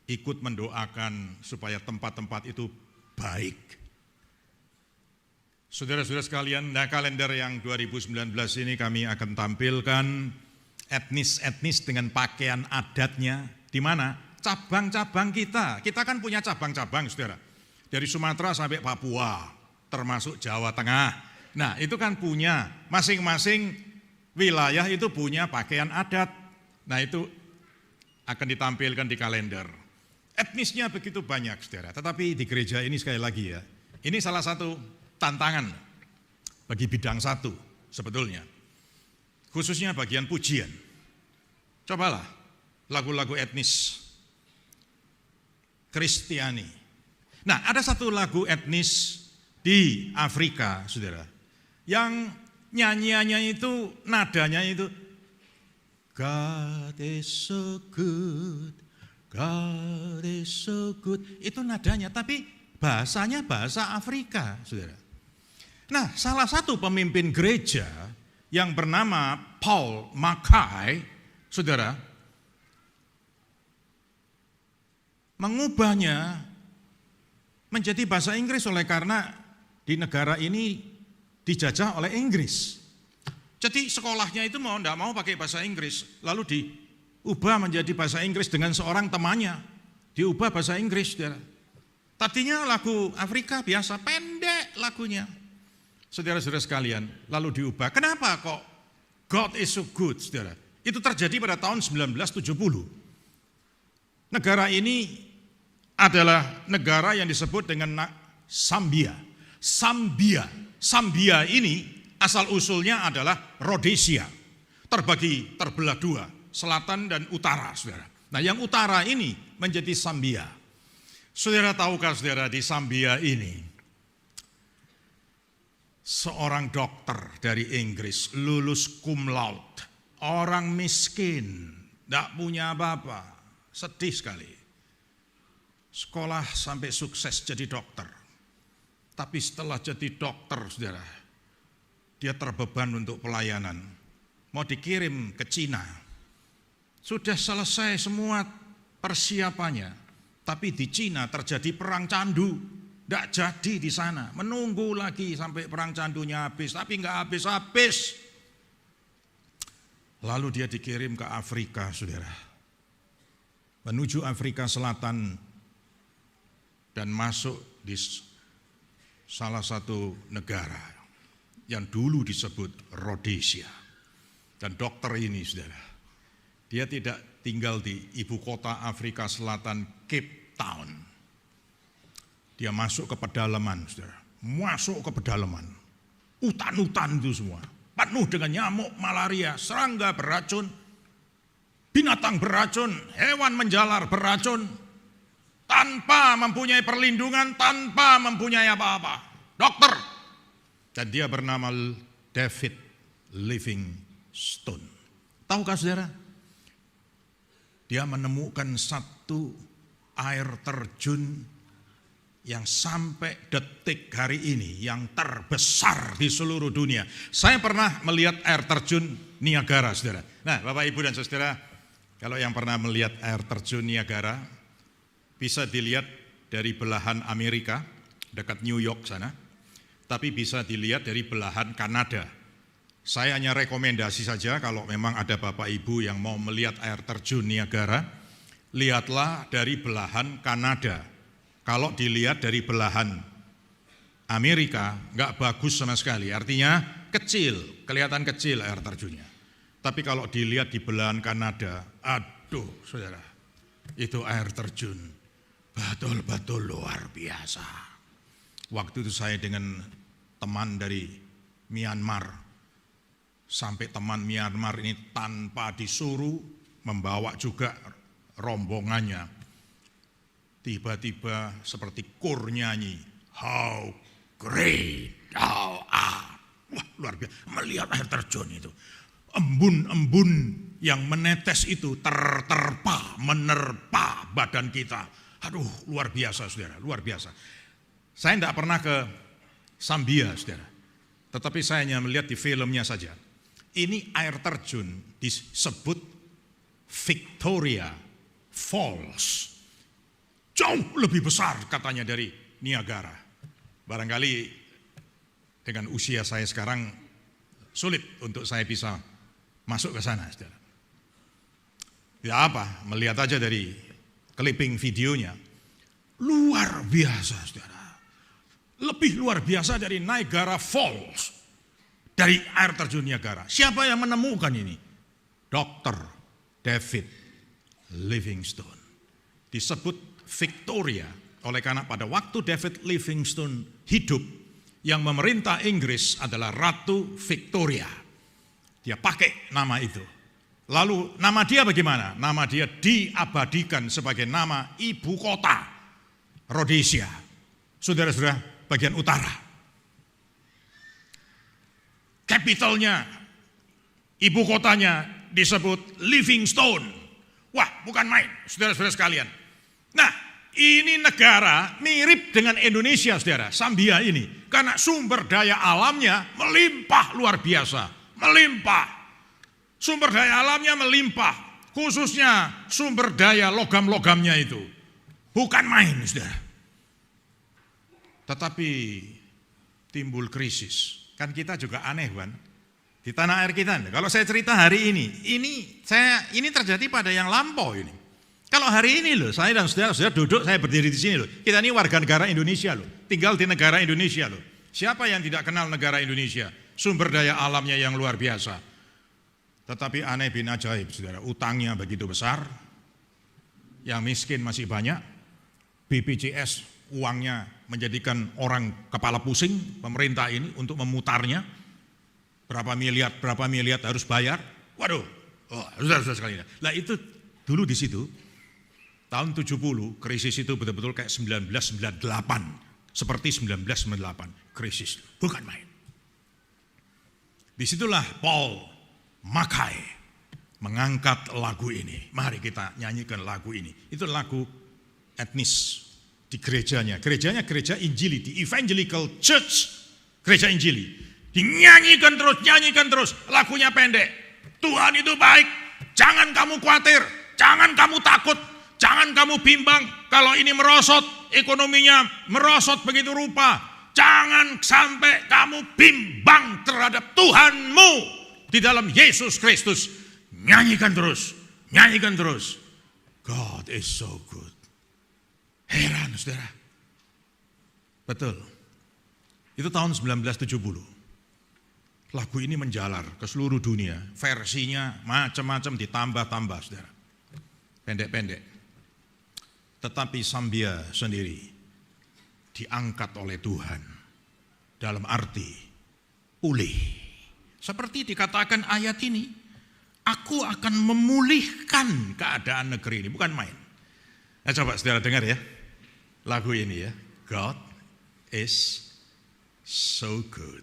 ikut mendoakan supaya tempat-tempat itu baik. Saudara-saudara sekalian, nah kalender yang 2019 ini kami akan tampilkan etnis-etnis dengan pakaian adatnya. Di mana? Cabang-cabang kita. Kita kan punya cabang-cabang, saudara. Dari Sumatera sampai Papua, termasuk Jawa Tengah. Nah, itu kan punya masing-masing wilayah itu punya pakaian adat. Nah, itu akan ditampilkan di kalender. Etnisnya begitu banyak, saudara. Tetapi di gereja ini sekali lagi ya, ini salah satu tantangan bagi bidang satu sebetulnya. Khususnya bagian pujian. Cobalah lagu-lagu etnis Kristiani. Nah, ada satu lagu etnis di Afrika, saudara, yang nyanyiannya itu, nadanya itu, God is so good, God is so good. Itu nadanya, tapi bahasanya bahasa Afrika, saudara. Nah, salah satu pemimpin gereja yang bernama Paul Mackay, saudara, mengubahnya menjadi bahasa Inggris oleh karena di negara ini dijajah oleh Inggris. Jadi sekolahnya itu mau enggak mau pakai bahasa Inggris, lalu diubah menjadi bahasa Inggris dengan seorang temannya, diubah bahasa Inggris, saudara. Tadinya lagu Afrika biasa, pendek lagunya. Saudara-saudara sekalian, lalu diubah. Kenapa kok God is so good, saudara? Itu terjadi pada tahun 1970. Negara ini adalah negara yang disebut dengan Zambia. Zambia ini asal-usulnya adalah Rhodesia. Terbelah dua, selatan dan utara, saudara. Nah, yang utara ini menjadi Zambia. Saudara tahukah, saudara, di Zambia ini seorang dokter dari Inggris, lulus cum laude, orang miskin, tidak punya apa-apa, sedih sekali. Sekolah sampai sukses jadi dokter. Tapi setelah jadi dokter, saudara, dia terbeban untuk pelayanan. Mau dikirim ke Cina. Sudah selesai semua persiapannya. Tapi di Cina terjadi perang candu. Tidak jadi di sana, menunggu lagi sampai perang candunya habis, tapi nggak habis-habis. Lalu dia dikirim ke Afrika, saudara. Menuju Afrika Selatan dan masuk di salah satu negara yang dulu disebut Rhodesia. Dan dokter ini, saudara, dia tidak tinggal di ibu kota Afrika Selatan, Cape Town. Dia masuk ke pedalaman, saudara. Masuk ke pedalaman. Hutan-hutan itu semua. Penuh dengan nyamuk, malaria, serangga beracun, binatang beracun, hewan menjalar beracun. Tanpa mempunyai perlindungan, tanpa mempunyai apa-apa. Dokter. Dan dia bernama David Livingstone. Tahukah, saudara? Dia menemukan satu air terjun yang sampai detik hari ini yang terbesar di seluruh dunia. Saya pernah melihat air terjun Niagara, saudara. Nah, Bapak, Ibu, dan saudara, kalau yang pernah melihat air terjun Niagara, bisa dilihat dari belahan Amerika, dekat New York sana, tapi bisa dilihat dari belahan Kanada. Saya hanya rekomendasi saja kalau memang ada Bapak Ibu yang mau melihat air terjun Niagara, lihatlah dari belahan Kanada. Kalau dilihat dari belahan Amerika, nggak bagus sama sekali. Artinya kecil, kelihatan kecil air terjunnya. Tapi kalau dilihat di belahan Kanada, aduh, saudara, itu air terjun betul-betul luar biasa. Waktu itu saya dengan teman dari Myanmar, sampai teman Myanmar ini tanpa disuruh membawa juga rombongannya. Tiba-tiba seperti kor nyanyi, how great thou art. Wah, luar biasa, melihat air terjun itu. Embun-embun yang menetes itu terterpa, menerpa badan kita. Aduh, luar biasa, saudara, luar biasa. Saya tidak pernah ke Zambia, saudara. Tetapi saya hanya melihat di filmnya saja. Ini air terjun disebut Victoria Falls. Jauh lebih besar katanya dari Niagara. Barangkali dengan usia saya sekarang sulit untuk saya bisa masuk ke sana, saudara. Ya apa, melihat aja dari clipping videonya. Luar biasa, saudara. Lebih luar biasa dari Niagara Falls, dari air terjun Niagara. Siapa yang menemukan ini? Dr. David Livingstone. Disebut Victoria oleh karena pada waktu David Livingstone hidup, yang memerintah Inggris adalah Ratu Victoria. Dia pakai nama itu. Lalu nama dia bagaimana? Nama dia diabadikan sebagai nama ibu kota Rhodesia. Saudara-saudara, bagian utara. Capitalnya, ibu kotanya disebut Livingstone. Wah, bukan main, saudara-saudara sekalian. Nah, ini negara mirip dengan Indonesia, saudara, Zambia ini. Karena sumber daya alamnya melimpah luar biasa. Melimpah. Sumber daya alamnya melimpah. Khususnya sumber daya logam-logamnya itu. Bukan main, saudara. Tetapi timbul krisis. Kan kita juga aneh, kan? Di tanah air kita. Kalau saya cerita hari ini terjadi pada yang lampau ini. Kalau hari ini loh, saya dan saudara duduk, saya berdiri di sini loh. Kita ini warga negara Indonesia loh. Tinggal di negara Indonesia loh. Siapa yang tidak kenal negara Indonesia? Sumber daya alamnya yang luar biasa. Tetapi aneh bin ajaib, saudara. Utangnya begitu besar. Yang miskin masih banyak. BPJS uangnya menjadikan orang kepala pusing, pemerintah ini untuk memutarnya. Berapa miliar harus bayar. Waduh, saudara-saudara sekalian. Lah itu dulu di situ, tahun 70, krisis itu betul-betul kayak 1998. Seperti 1998, krisis. Bukan main. Disitulah Paul Mackay mengangkat lagu ini. Mari kita nyanyikan lagu ini. Itu lagu etnis di gerejanya. Gerejanya gereja Injili, di Evangelical Church, gereja Injili. Dinyanyikan terus, lagunya pendek. Tuhan itu baik, jangan kamu khawatir, jangan kamu takut, jangan kamu bimbang. Kalau ini merosot, ekonominya merosot begitu rupa. Jangan sampai kamu bimbang terhadap Tuhanmu di dalam Yesus Kristus. Nyanyikan terus. God is so good. Heran, saudara. Betul. Itu tahun 1970. Lagu ini menjalar ke seluruh dunia. Versinya macam-macam ditambah-tambah, saudara. Pendek-pendek. Tetapi Zambia sendiri diangkat oleh Tuhan. Dalam arti pulih. Seperti dikatakan ayat ini. Aku akan memulihkan keadaan negeri ini. Bukan main. Nah, coba saudara dengar ya. Lagu ini ya. God is so good.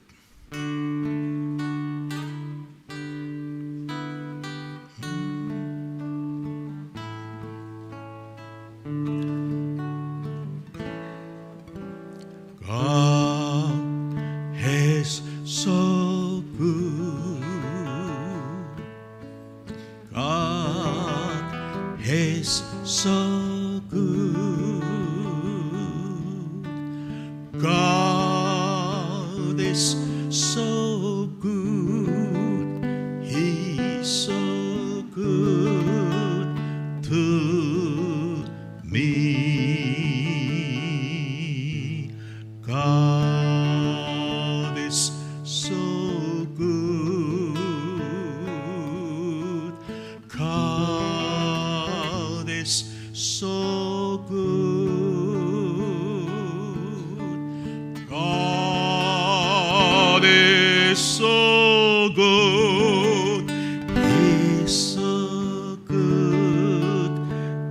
God is so good. God is so good. God is so good, He's so good to me. God is so good. God is so good. God is so good. He's so good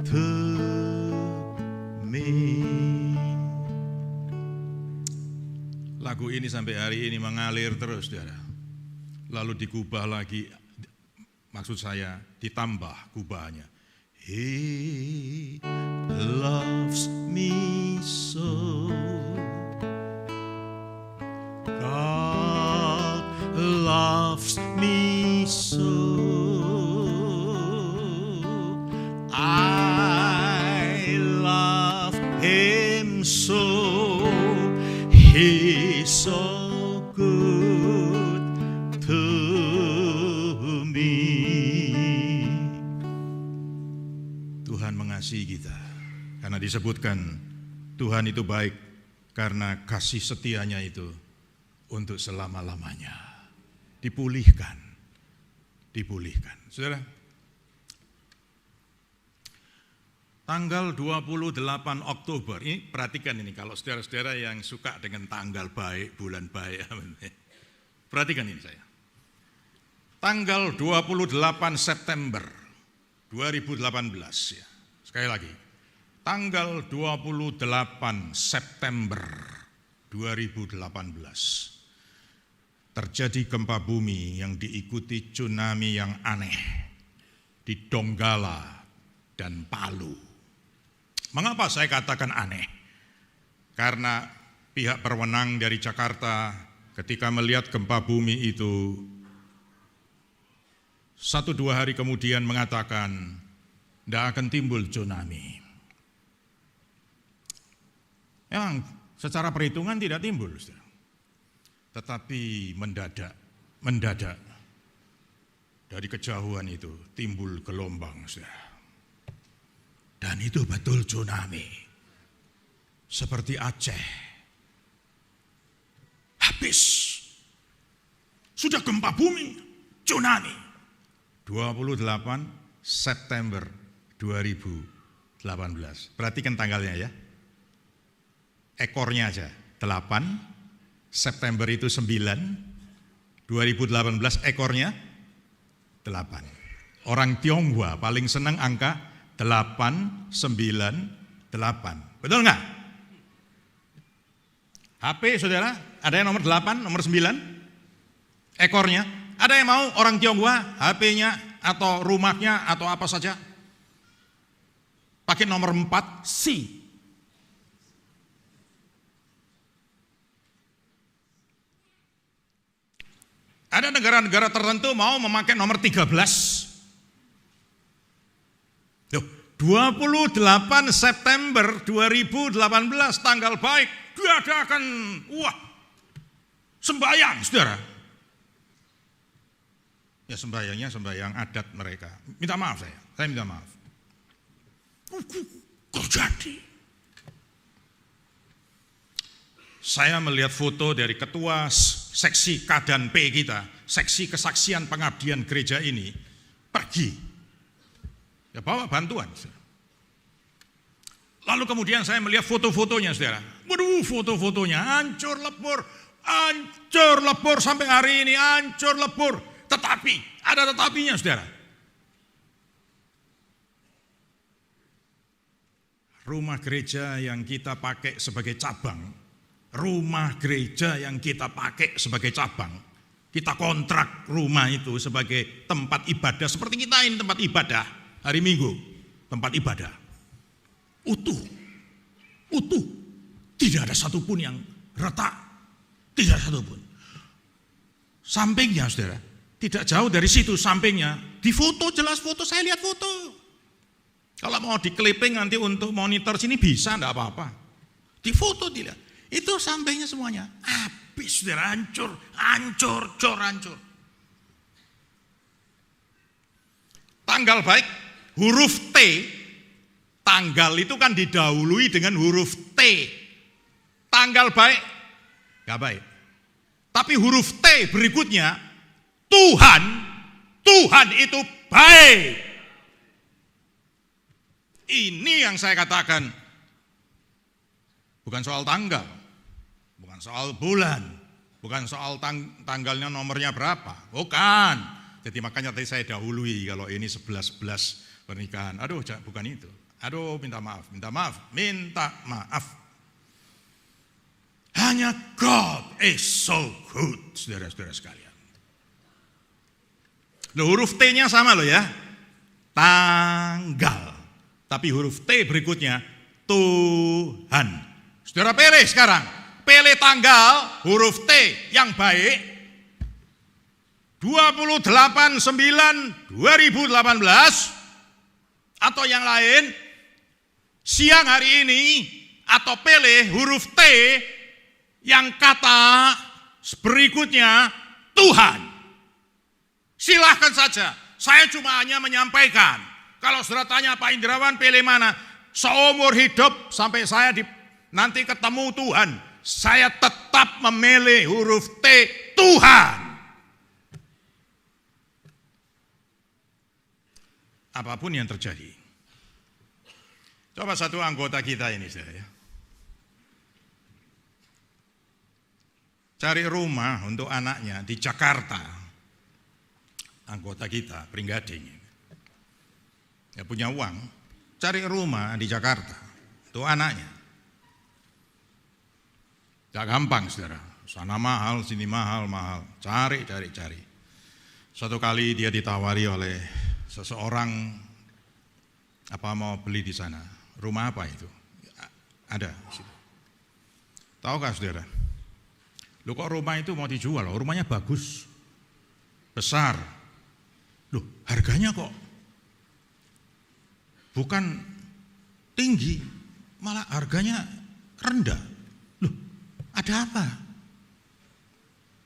to me. Lagu ini sampai hari ini mengalir terus, saudara. Lalu digubah lagi, maksud saya ditambah gubahnya. He loves me so. God loves me so. I love him so. He's so good to me. Tuhan mengasihi kita karena disebutkan Tuhan itu baik karena kasih setianya itu untuk selama-lamanya. Dipulihkan. Saudara, tanggal 28 Oktober, ini perhatikan ini kalau saudara-saudara yang suka dengan tanggal baik, bulan baik, perhatikan ini saya. Tanggal 28 September 2018 ya. Sekali lagi, tanggal 28 September 2018 terjadi gempa bumi yang diikuti tsunami yang aneh di Donggala dan Palu. Mengapa saya katakan aneh? Karena pihak berwenang dari Jakarta ketika melihat gempa bumi itu 1-2 hari kemudian mengatakan tidak akan timbul tsunami. Memang secara perhitungan tidak timbul, tetapi mendadak dari kejauhan itu timbul gelombang, dan itu betul tsunami, seperti Aceh. Habis, sudah gempa bumi, tsunami. 28 September 2018. Perhatikan tanggalnya ya. Ekornya aja, 8, September itu 9, 2018 ekornya 8. Orang Tionghoa paling senang angka 8, 9, 8. Betul enggak? HP saudara, ada yang nomor 8, nomor 9? Ekornya. Ada yang mau orang Tionghoa HP-nya atau rumahnya atau apa saja? Pakai nomor 4, C. Ada negara-negara tertentu mau memakai nomor 13. 28 September 2018 tanggal baik diadakan sembahyang, saudara. Ya sembahyangnya sembahyang adat mereka. Minta maaf saya minta maaf. Terjadi. Saya melihat foto dari ketua seksi K dan P kita, seksi kesaksian pengabdian gereja ini, pergi. Ya bawa bantuan. Lalu kemudian saya melihat foto-fotonya, saudara. Waduh, foto-fotonya hancur lebur sampai hari ini, hancur lebur. Tetapi, ada tetapinya, saudara. Rumah gereja yang kita pakai sebagai cabang, kita kontrak rumah itu sebagai tempat ibadah, seperti kita ini tempat ibadah, hari Minggu, tempat ibadah. Utuh, tidak ada satupun yang retak, tidak ada satupun. Sampingnya, saudara, tidak jauh dari situ sampingnya, di foto, jelas foto, saya lihat foto. Kalau mau di clipping nanti untuk monitor sini bisa, enggak apa-apa. Di foto dilihat, itu sampingnya semuanya habis, saudara, hancur. Tanggal baik, huruf T, tanggal itu kan didahului dengan huruf T. Tanggal baik, enggak baik. Tapi huruf T berikutnya, Tuhan itu baik. Ini yang saya katakan, bukan soal tanggal, bukan soal bulan, bukan soal tanggalnya nomornya berapa, bukan. Jadi makanya tadi saya dahului kalau ini 11 pernikahan. Aduh, bukan itu. Aduh, minta maaf. Hanya God is so good, saudara-saudara sekalian. Loh, huruf T-nya sama loh ya, tanggal. Tapi huruf T berikutnya, Tuhan. Saudara pilih sekarang, pilih tanggal, huruf T yang baik, 28/9/2018 atau yang lain, siang hari ini, atau pilih huruf T yang kata berikutnya Tuhan. Silahkan saja, saya cuma hanya menyampaikan. Kalau saudara tanya Pak Indrawan pilih mana, seumur hidup sampai saya nanti ketemu Tuhan, saya tetap memilih huruf T, Tuhan. Apapun yang terjadi. Coba satu anggota kita ini, saudara ya. Cari rumah untuk anaknya di Jakarta. Anggota kita, Pringgading. Ya punya uang, cari rumah di Jakarta untuk anaknya. Gak gampang, saudara. Sana mahal, sini mahal. Cari. Suatu kali dia ditawari oleh seseorang, apa mau beli di sana? Rumah apa itu? Ada. Tahukah saudara? Loh kok rumah itu mau dijual? Rumahnya bagus, besar. Loh harganya kok bukan tinggi, malah harganya rendah. Loh ada apa?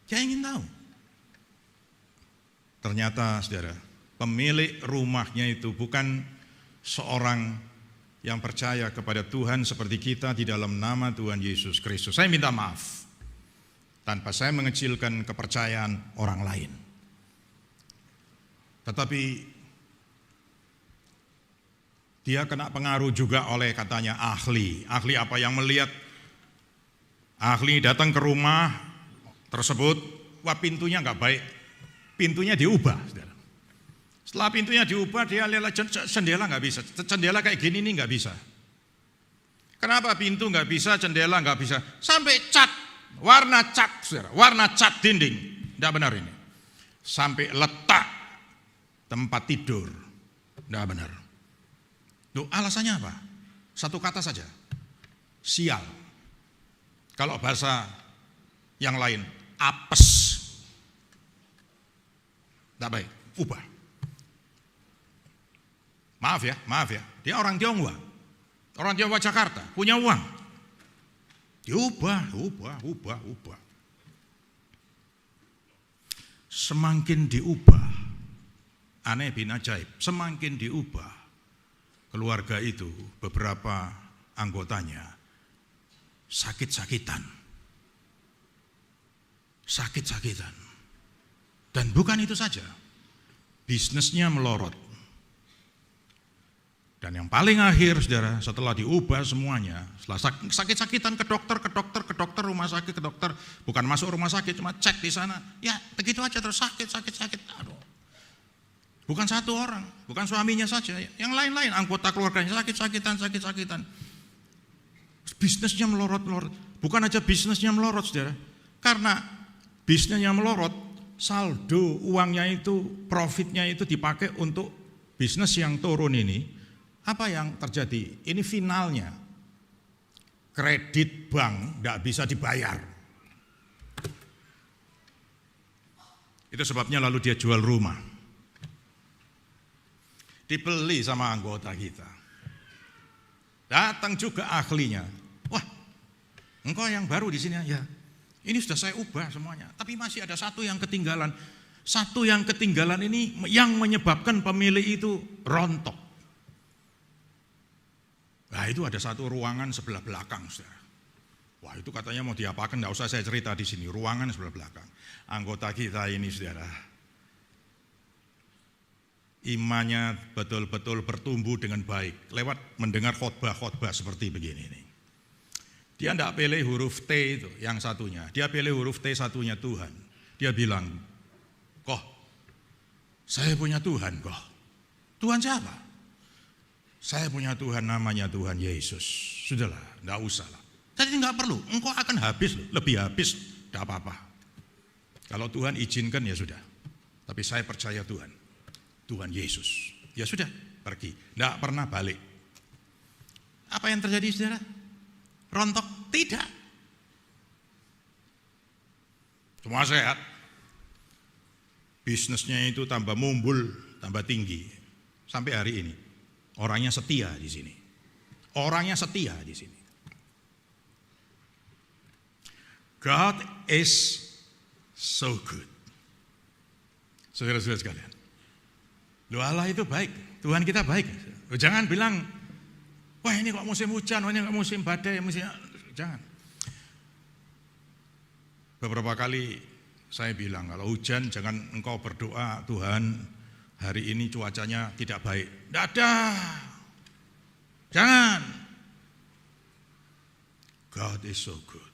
Saya ingin tahu. Ternyata saudara, pemilik rumahnya itu bukan seorang yang percaya kepada Tuhan seperti kita di dalam nama Tuhan Yesus Kristus. Saya minta maaf tanpa saya mengecilkan kepercayaan orang lain. Tetapi dia kena pengaruh juga oleh katanya ahli. Ahli apa yang melihat? Ahli datang ke rumah tersebut, wah pintunya nggak baik. Pintunya diubah, saudara. Setelah pintunya diubah, dia lihat jendela nggak bisa. Jendela kayak gini nih nggak bisa. Kenapa pintu nggak bisa, jendela nggak bisa? Sampai cat, warna cat, saudara. Warna cat dinding, nggak benar ini. Sampai letak tempat tidur, nggak benar. Loh, alasannya apa? Satu kata saja, sial. Kalau bahasa yang lain, apes. Nggak baik, ubah. Maaf ya, dia orang Tionghoa. Orang Tionghoa Jakarta, punya uang. Diubah. Semakin diubah, aneh bin ajaib, semakin diubah, keluarga itu beberapa anggotanya sakit-sakitan. Dan bukan itu saja, bisnisnya melorot. Dan yang paling akhir, saudara, setelah diubah semuanya, setelah sakit-sakitan ke dokter, rumah sakit, ke dokter, bukan masuk rumah sakit, cuma cek di sana, ya begitu aja terus sakit. Aduh. Bukan satu orang, bukan suaminya saja, yang lain-lain, anggota keluarganya sakit-sakitan. Bisnisnya melorot. Bukan aja bisnisnya melorot, saudara, karena bisnisnya melorot, saldo uangnya itu, profitnya itu dipakai untuk bisnis yang turun ini. Apa yang terjadi? Ini finalnya, kredit bank tidak bisa dibayar. Itu sebabnya lalu dia jual rumah. Dibeli sama anggota kita. Datang juga ahlinya. Wah, engkau yang baru di sini ya. Ini sudah saya ubah semuanya, tapi masih ada satu yang ketinggalan. Satu yang ketinggalan ini yang menyebabkan pemilik itu rontok. Nah itu ada satu ruangan sebelah belakang, saudara. Wah itu katanya mau diapakan, enggak usah saya cerita di sini. Ruangan sebelah belakang. Anggota kita ini, saudara, imannya betul-betul bertumbuh dengan baik lewat mendengar khotbah-khotbah seperti begini nih. Dia enggak pilih huruf T itu, yang satunya. Dia pilih huruf T satunya Tuhan. Dia bilang, "Koh, saya punya Tuhan, koh." Tuhan siapa? Saya punya Tuhan, namanya Tuhan Yesus. Sudahlah, enggak usah lah. Jadi enggak perlu, engkau akan habis loh, lebih habis, enggak apa-apa. Kalau Tuhan izinkan ya sudah. Tapi saya percaya Tuhan Yesus. Ya sudah, pergi. Enggak pernah balik. Apa yang terjadi, saudara? Rontok? Tidak. Semua sehat. bisnisnya itu tambah mumbul, tambah tinggi. Sampai hari ini. Orangnya setia di sini. Orangnya setia di sini. God is so good. Saudara-saudara sekalian. Loh, Allah itu baik. Tuhan kita baik. Jangan bilang, wah ini kok musim hujan, wah ini kok musim badai, jangan. Beberapa kali saya bilang, kalau hujan jangan engkau berdoa, Tuhan hari ini cuacanya tidak baik. Tidak ada. Jangan. God is so good.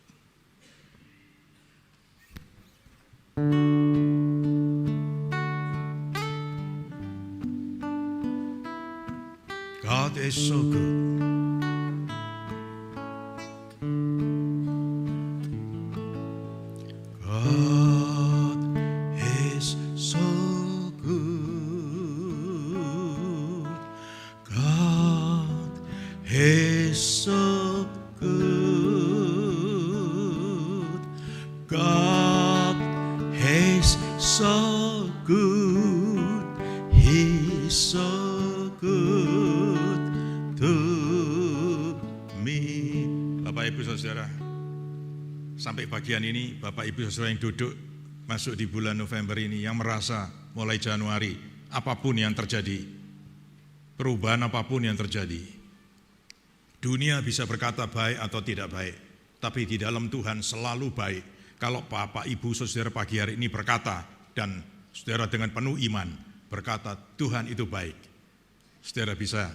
God is so good. Sampai bagian ini Bapak Ibu Saudara yang duduk masuk di bulan November ini, yang merasa mulai Januari apapun yang terjadi, perubahan apapun yang terjadi, dunia bisa berkata baik atau tidak baik, tapi di dalam Tuhan selalu baik. Kalau Bapak Ibu Saudara pagi hari ini berkata, dan saudara dengan penuh iman berkata Tuhan itu baik, saudara bisa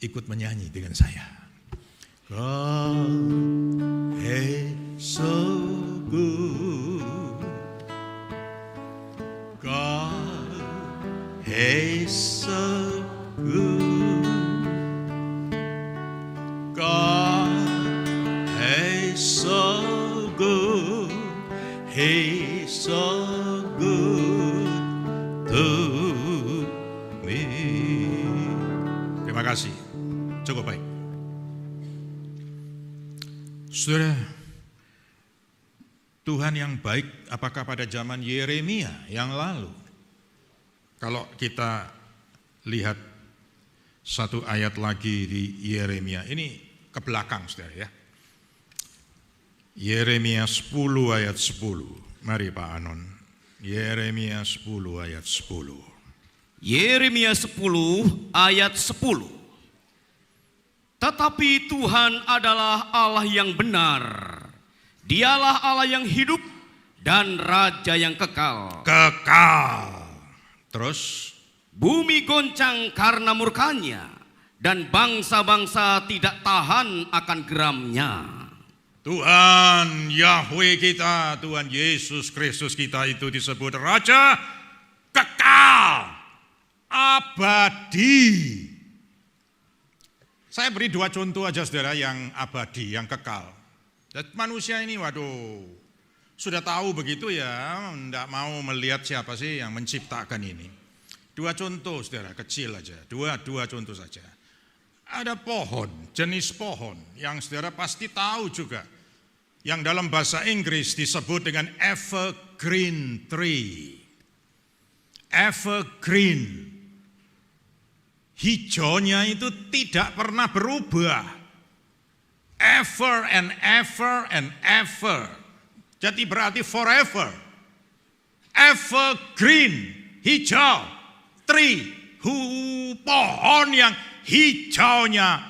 ikut menyanyi dengan saya. God is so good. God is so good. God is so good. He's so good to me. Terima kasih. Cukup baik. Saudara, Tuhan yang baik apakah pada zaman Yeremia yang lalu? Kalau kita lihat satu ayat lagi di Yeremia, ini ke belakang saudara ya. Yeremia 10 ayat 10. Mari Pak Anon. Yeremia 10 ayat 10. Yeremia 10 ayat 10. Tetapi Tuhan adalah Allah yang benar. Dialah Allah yang hidup dan Raja yang kekal. Kekal. Terus, bumi goncang karena murkanya, dan bangsa-bangsa tidak tahan akan geramnya. Tuhan Yahweh kita, Tuhan Yesus Kristus kita itu disebut Raja kekal, abadi. Saya beri 2 contoh aja saudara yang abadi, yang kekal. Dan manusia ini waduh, sudah tahu begitu ya, tidak mau melihat siapa sih yang menciptakan ini. 2 contoh saudara, kecil aja, dua contoh saja. Ada pohon, jenis pohon yang saudara pasti tahu juga, yang dalam bahasa Inggris disebut dengan evergreen tree. Evergreen. Hijaunya itu tidak pernah berubah. Ever and ever and ever. Jadi berarti forever. Evergreen, hijau. Tree, pohon yang hijaunya,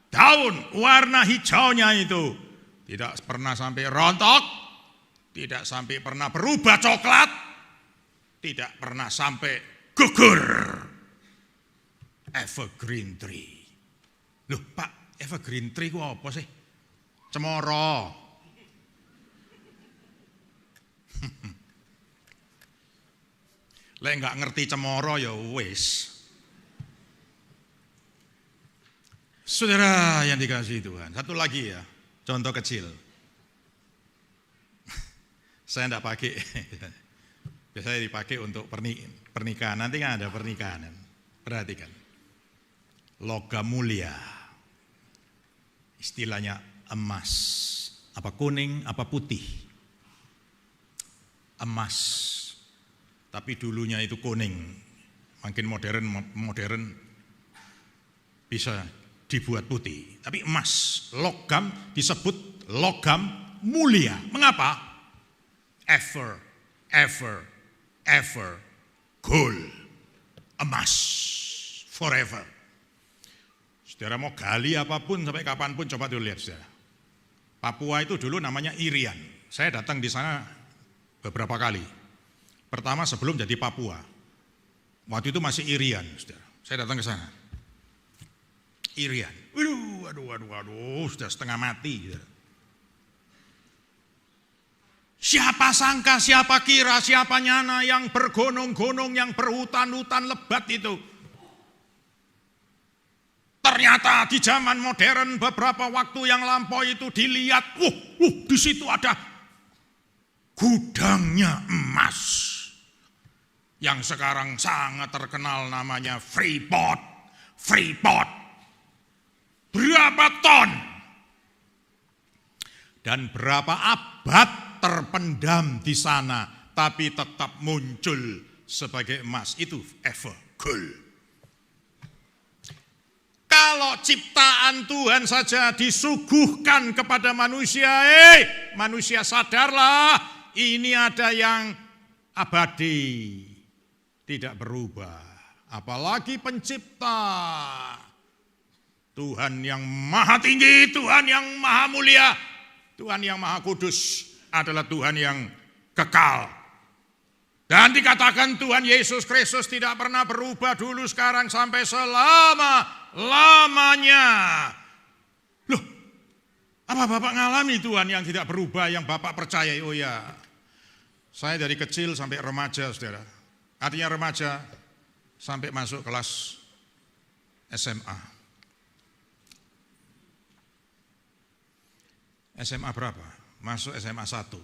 daun warna hijaunya itu tidak pernah sampai rontok, tidak sampai pernah berubah coklat, tidak pernah sampai gugur. Evergreen tree. Loh Pak, evergreen tree ku apa sih? Cemoro. Lek nggak ngerti cemoro ya wis. Saudara yang dikasihi Tuhan, satu lagi ya, contoh kecil. Saya enggak pakai. Biasanya dipakai untuk pernikahan. Nanti kan ada pernikahan. Perhatikan. Logam mulia, istilahnya emas, apa kuning, apa putih, emas. tapi dulunya itu kuning. Makin modern bisa dibuat putih. Tapi emas, logam disebut logam mulia. Mengapa? Ever gold, emas, forever. Saudara mau gali apapun sampai kapanpun, coba dulu lihat saudara. Papua itu dulu namanya Irian. Saya datang di sana beberapa kali. Pertama sebelum jadi Papua. Waktu itu masih Irian, saudara. Saya datang ke sana. Irian. Waduh, sudah setengah mati. Saudara. Siapa sangka, siapa kira, siapa nyana yang bergonong-gonong, yang berhutan-hutan lebat itu. Ternyata di zaman modern beberapa waktu yang lampau itu dilihat, di situ ada gudangnya emas. Yang sekarang sangat terkenal namanya Freeport. Berapa ton? Dan berapa abad terpendam di sana, tapi tetap muncul sebagai emas. Itu ever gold. Kalau ciptaan Tuhan saja disuguhkan kepada manusia, manusia sadarlah, ini ada yang abadi, tidak berubah. Apalagi pencipta, Tuhan yang maha tinggi, Tuhan yang maha mulia, Tuhan yang maha kudus, adalah Tuhan yang kekal. Dan dikatakan Tuhan Yesus Kristus tidak pernah berubah dulu, sekarang, sampai selama-lamanya. Loh, apa Bapak ngalami Tuhan yang tidak berubah, yang Bapak percayai? Oh ya, saya dari kecil sampai remaja, saudara. Artinya remaja sampai masuk kelas SMA. SMA berapa? Masuk SMA 1.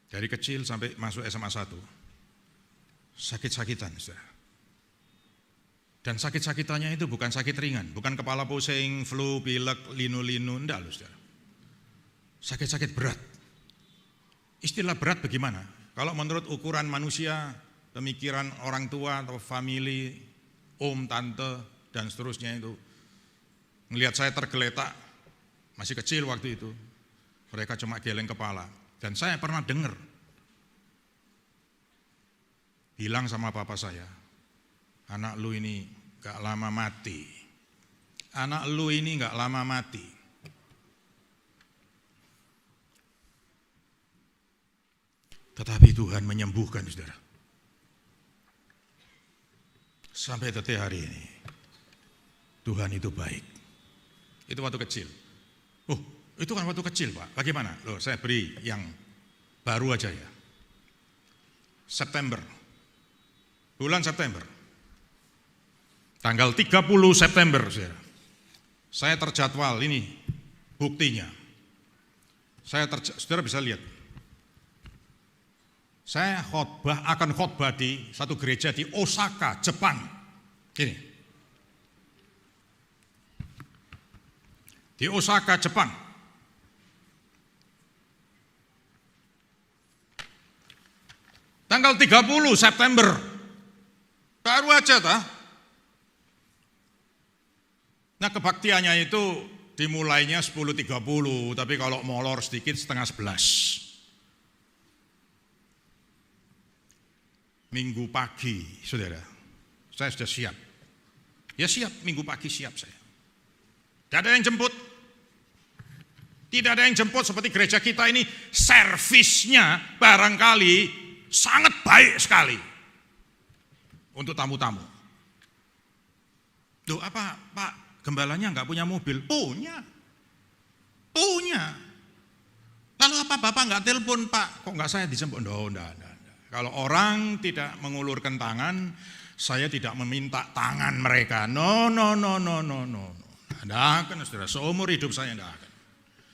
Dari kecil sampai masuk SMA 1. Sakit-sakitan, saudara. Dan sakit-sakitannya itu bukan sakit ringan, bukan kepala pusing, flu, pilek, linu-linu, enggak loh, saudara. Sakit-sakit berat. Istilah berat bagaimana? Kalau menurut ukuran manusia, pemikiran orang tua atau family, om, tante, dan seterusnya itu, melihat saya tergeletak, masih kecil waktu itu, mereka cuma geleng kepala. Dan saya pernah dengar, bilang sama papa saya, anak lu ini gak lama mati. Anak lu ini gak lama mati. Tetapi Tuhan menyembuhkan, saudara. Sampai detik hari ini, Tuhan itu baik. Itu waktu kecil. Oh, itu kan waktu kecil, Pak. Bagaimana? Loh, saya beri yang baru aja ya. September. Bulan September. Tanggal 30 September, saudara. Saya terjadwal, ini buktinya. Saudara bisa lihat. Saya akan khotbah di satu gereja di Osaka, Jepang. Ini. Di Osaka, Jepang. Tanggal 30 September. Baru aja tah. Nah, kebaktiannya itu dimulainya 10.30, tapi kalau molor sedikit setengah 11. Minggu pagi, saudara. Saya sudah siap. Ya siap, minggu pagi siap saya. Tidak ada yang jemput. Tidak ada yang jemput seperti gereja kita ini. Servisnya barangkali sangat baik sekali. Untuk tamu-tamu. Loh apa Pak gembalanya nggak punya mobil? Punya. Lalu apa Bapak nggak telepon Pak? Kok nggak saya dijemput? Enggak. Kalau orang tidak mengulurkan tangan, saya tidak meminta tangan mereka. No. Tidak akan, saudara. Seumur hidup saya tidak akan.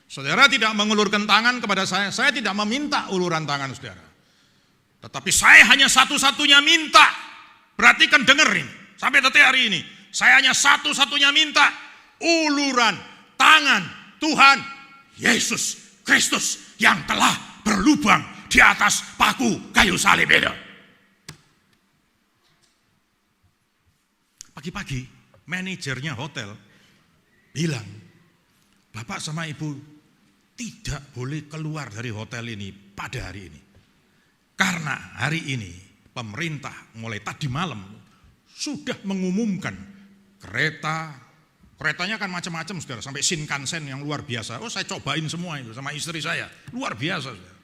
Saudara tidak mengulurkan tangan kepada saya tidak meminta uluran tangan saudara. Tetapi saya hanya satu-satunya minta. Perhatikan, dengerin. Sampai detik hari ini, saya hanya satu-satunya minta uluran tangan Tuhan Yesus Kristus yang telah berlubang di atas paku kayu salib itu. Pagi-pagi manajernya hotel bilang, Bapak sama Ibu tidak boleh keluar dari hotel ini pada hari ini. Karena hari ini pemerintah mulai tadi malam sudah mengumumkan keretanya kan macam-macam saudara, sampai Shinkansen yang luar biasa. Oh, saya cobain semua itu sama istri saya, luar biasa saudara.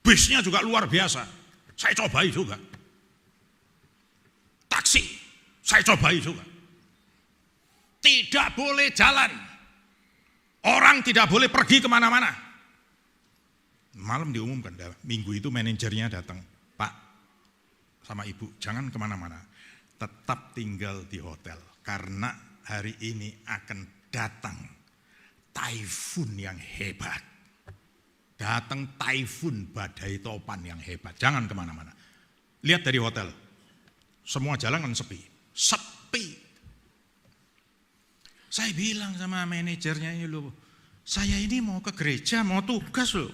Bisnya juga luar biasa, saya cobai juga. Taksi, saya cobai juga. Tidak boleh jalan, orang tidak boleh pergi kemana-mana. Malam diumumkan, minggu itu manajernya datang, Pak sama Ibu jangan kemana-mana, tetap tinggal di hotel. Karena hari ini akan datang taifun yang hebat. Datang taifun badai topan yang hebat, jangan kemana-mana. Lihat dari hotel, semua jalan kan sepi. Saya bilang sama manajernya ini loh, saya ini mau ke gereja, mau tugas loh.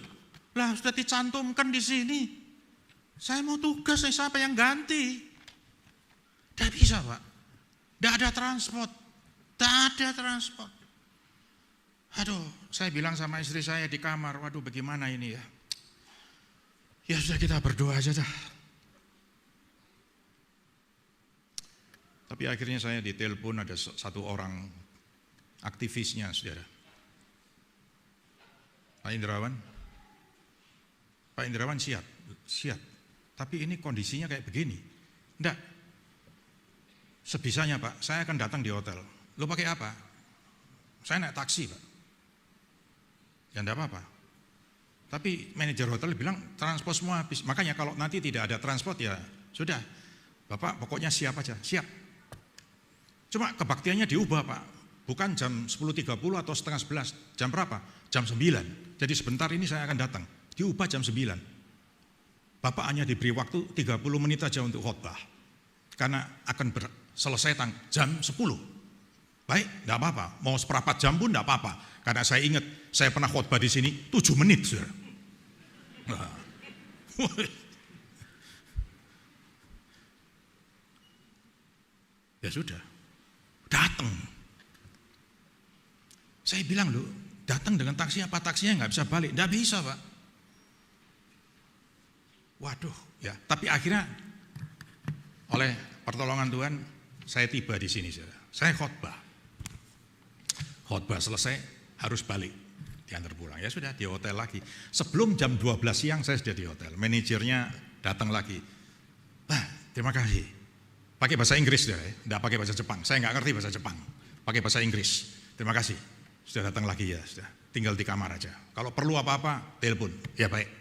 Lah sudah dicantumkan di sini. Saya mau tugas, siapa yang ganti? Tidak bisa Pak, tidak ada transport. Aduh, saya bilang sama istri saya di kamar, waduh bagaimana ini ya. Ya sudah kita berdoa aja dah. Tapi akhirnya saya ditelepon ada satu orang aktivisnya, saudara. Pak Indrawan siap. Tapi ini kondisinya kayak begini. Enggak. Sebisanya Pak, saya akan datang di hotel. Lo pakai apa? Saya naik taksi Pak. Ya enggak apa-apa. Tapi manajer hotel bilang transport semua habis. Makanya kalau nanti tidak ada transport ya sudah. Bapak pokoknya siap aja, siap. Cuma kebaktiannya diubah Pak, bukan jam 10.30 atau setengah 11, jam berapa? Jam 9, jadi sebentar ini saya akan datang, diubah jam 9. Bapak hanya diberi waktu 30 menit aja untuk khotbah, karena akan selesai jam 10. Baik, tidak apa-apa, mau seperempat jam pun tidak apa-apa, karena saya ingat, saya pernah khotbah di sini 7 menit. Saudara. Ya sudah. Datang. Saya bilang loh, datang dengan taksi apa taksinya nggak bisa balik? Nggak bisa Pak. Waduh, ya. Tapi akhirnya oleh pertolongan Tuhan, saya tiba di sini. Saya khotbah selesai harus balik, diantar pulang. Ya sudah di hotel lagi. Sebelum jam 12 siang saya sudah di hotel. Manajernya datang lagi. Terima kasih. Pakai bahasa Inggris sudah ya, tidak pakai bahasa Jepang. Saya nggak ngerti bahasa Jepang, pakai bahasa Inggris. Terima kasih, sudah datang lagi ya, sudah tinggal di kamar aja. Kalau perlu apa-apa, telepon. Ya baik.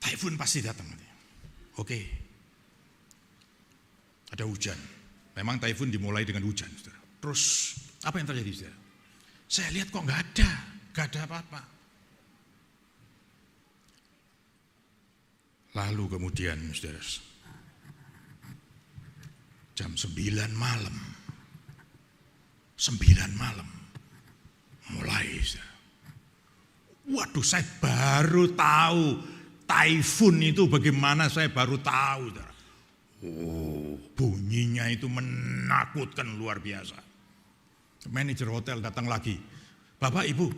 Taifun pasti datang. Oke. Ada hujan. Memang taifun dimulai dengan hujan. Saudara. Terus apa yang terjadi? Saudara? Saya lihat kok nggak ada apa-apa. Lalu kemudian saudara, jam 9 malam mulai. Saudara. Waduh, saya baru tahu taifun itu bagaimana, saya baru tahu. Saudara. Oh, bunyinya itu menakutkan luar biasa. Manajer hotel datang lagi. Bapak Ibu,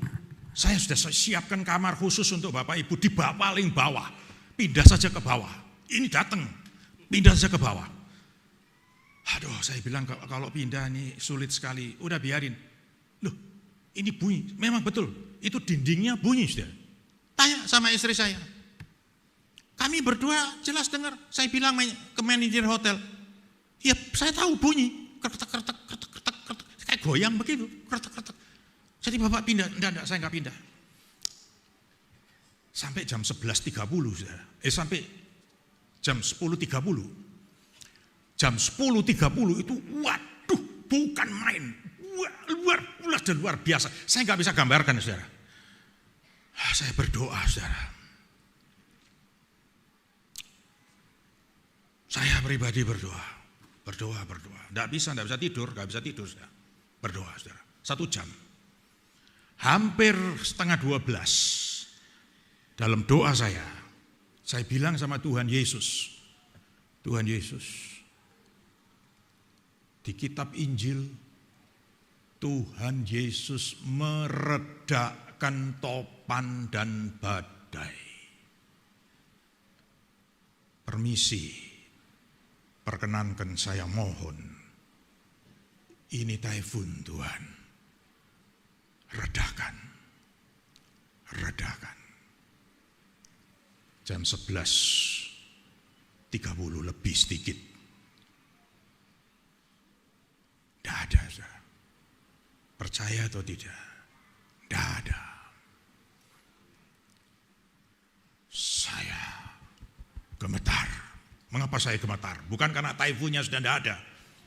saya sudah siapkan kamar khusus untuk Bapak Ibu di paling bawah. Pindah saja ke bawah. Ini datang, pindah saja ke bawah. Aduh, saya bilang kalau pindah ini sulit sekali. Udah biarin. Loh, ini bunyi. Memang betul, itu dindingnya bunyi sudah. Tanya sama istri saya. Kami berdua jelas dengar. Saya bilang ke manajer hotel. Ya, saya tahu bunyi. Kertek. Kayak goyang begitu. Kertek. Jadi Bapak pindah. Enggak, saya enggak pindah. Sampai jam 11.30, sampai jam 10.30. Jam 10.30 itu, waduh, bukan main. Luar biasa. Saya nggak bisa gambarkan, saudara. Saya berdoa, saudara. Saya pribadi berdoa. Nggak bisa tidur, saudara. Berdoa, saudara. 1 jam. hampir setengah 12, dalam doa saya bilang sama Tuhan Yesus, Tuhan Yesus, di kitab Injil, Tuhan Yesus meredakan topan dan badai. Permisi, perkenankan saya mohon, ini taifun Tuhan, redakan. Jam 11.30 lebih sedikit. Tidak ada, saudara. Percaya atau tidak? Tidak ada. Saya gemetar. Mengapa saya gemetar? Bukan karena taifunnya sudah tidak ada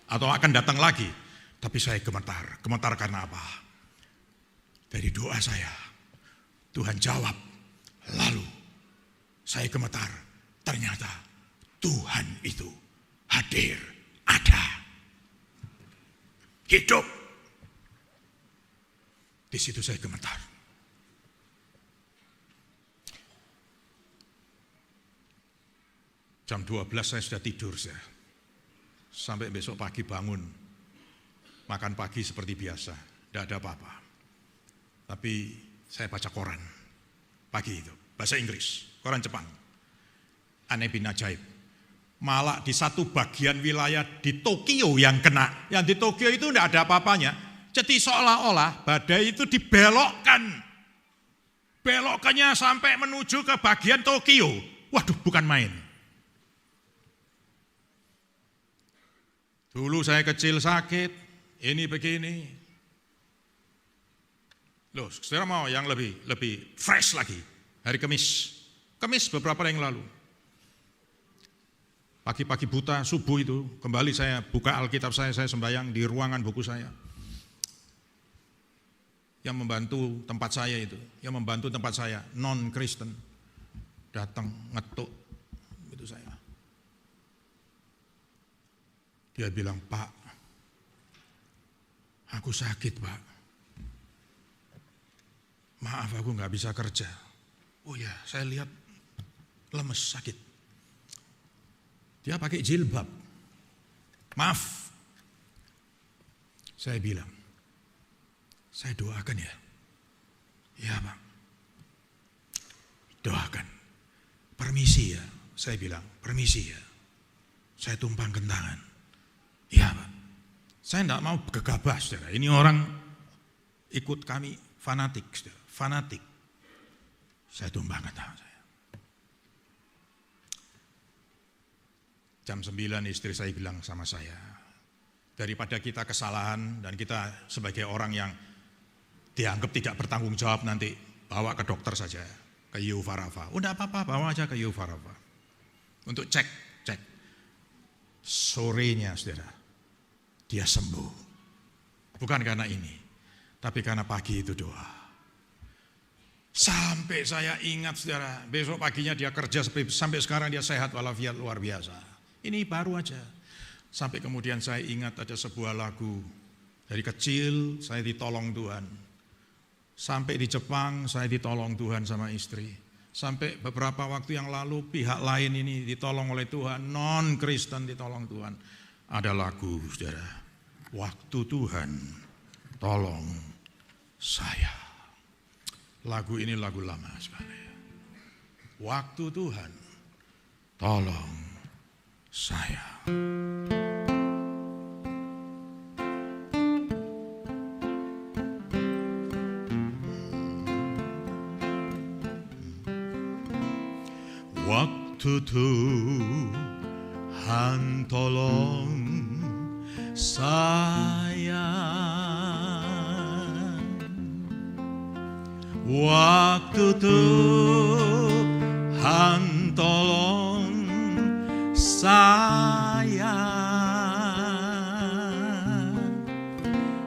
atau akan datang lagi, tapi saya gemetar. Gemetar karena apa? Dari doa saya, Tuhan jawab. Lalu saya gemetar. Ternyata Tuhan itu hadir, ada, hidup. Di situ saya gemetar. Jam 12 saya sudah tidur. Sampai besok pagi bangun. Makan pagi seperti biasa. Tidak ada apa-apa. Tapi saya baca koran. Pagi itu. Bahasa Inggris. Koran Jepang. Aneh bin ajaib. Malah di satu bagian wilayah di Tokyo yang kena. Yang di Tokyo itu tidak ada apa-apanya. Jadi seolah-olah badai itu dibelokkan. Belokannya sampai menuju ke bagian Tokyo. Waduh, bukan main. Dulu saya kecil sakit, ini begini. Loh, saudara mau yang lebih fresh lagi. Hari Kamis beberapa hari yang lalu. Pagi-pagi buta, subuh itu, kembali saya buka Alkitab saya sembahyang di ruangan buku saya. Yang membantu tempat saya non-Kristen, datang ngetuk itu saya. Dia bilang, Pak, aku sakit Pak. Maaf aku gak bisa kerja. Oh ya, saya lihat lemes, sakit. Dia pakai jilbab. Maaf. Saya bilang, saya doakan ya. Ya Pak. Doakan. Permisi ya. Saya bilang, permisi ya. Saya tumpangkan tangan. Ya Pak. Saya tidak mau gegabah, saudara. Ini orang ikut kami fanatik, saudara. Fanatik. Saya tumpangkan tangan saya. Jam 9 istri saya bilang sama saya, daripada kita kesalahan dan kita sebagai orang yang dianggap tidak bertanggung jawab nanti, bawa ke dokter saja, ke Yufarafa. Udah apa-apa, bawa aja ke Yufarafa. Untuk cek. Sorenya, saudara, dia sembuh. Bukan karena ini, tapi karena pagi itu doa. Sampai saya ingat, saudara, besok paginya dia kerja, sampai sekarang dia sehat walafiat luar biasa. Ini baru aja. Sampai kemudian saya ingat ada sebuah lagu. Dari kecil saya ditolong Tuhan. Sampai di Jepang saya ditolong Tuhan sama istri. Sampai beberapa waktu yang lalu pihak lain ini ditolong oleh Tuhan. Non-Kristen ditolong Tuhan. Ada lagu, saudara. Waktu Tuhan tolong saya. Lagu ini lagu lama sebenarnya. Waktu Tuhan tolong saya. Waktu Tuhan tolong saya. Waktu Tuhan tolong saya.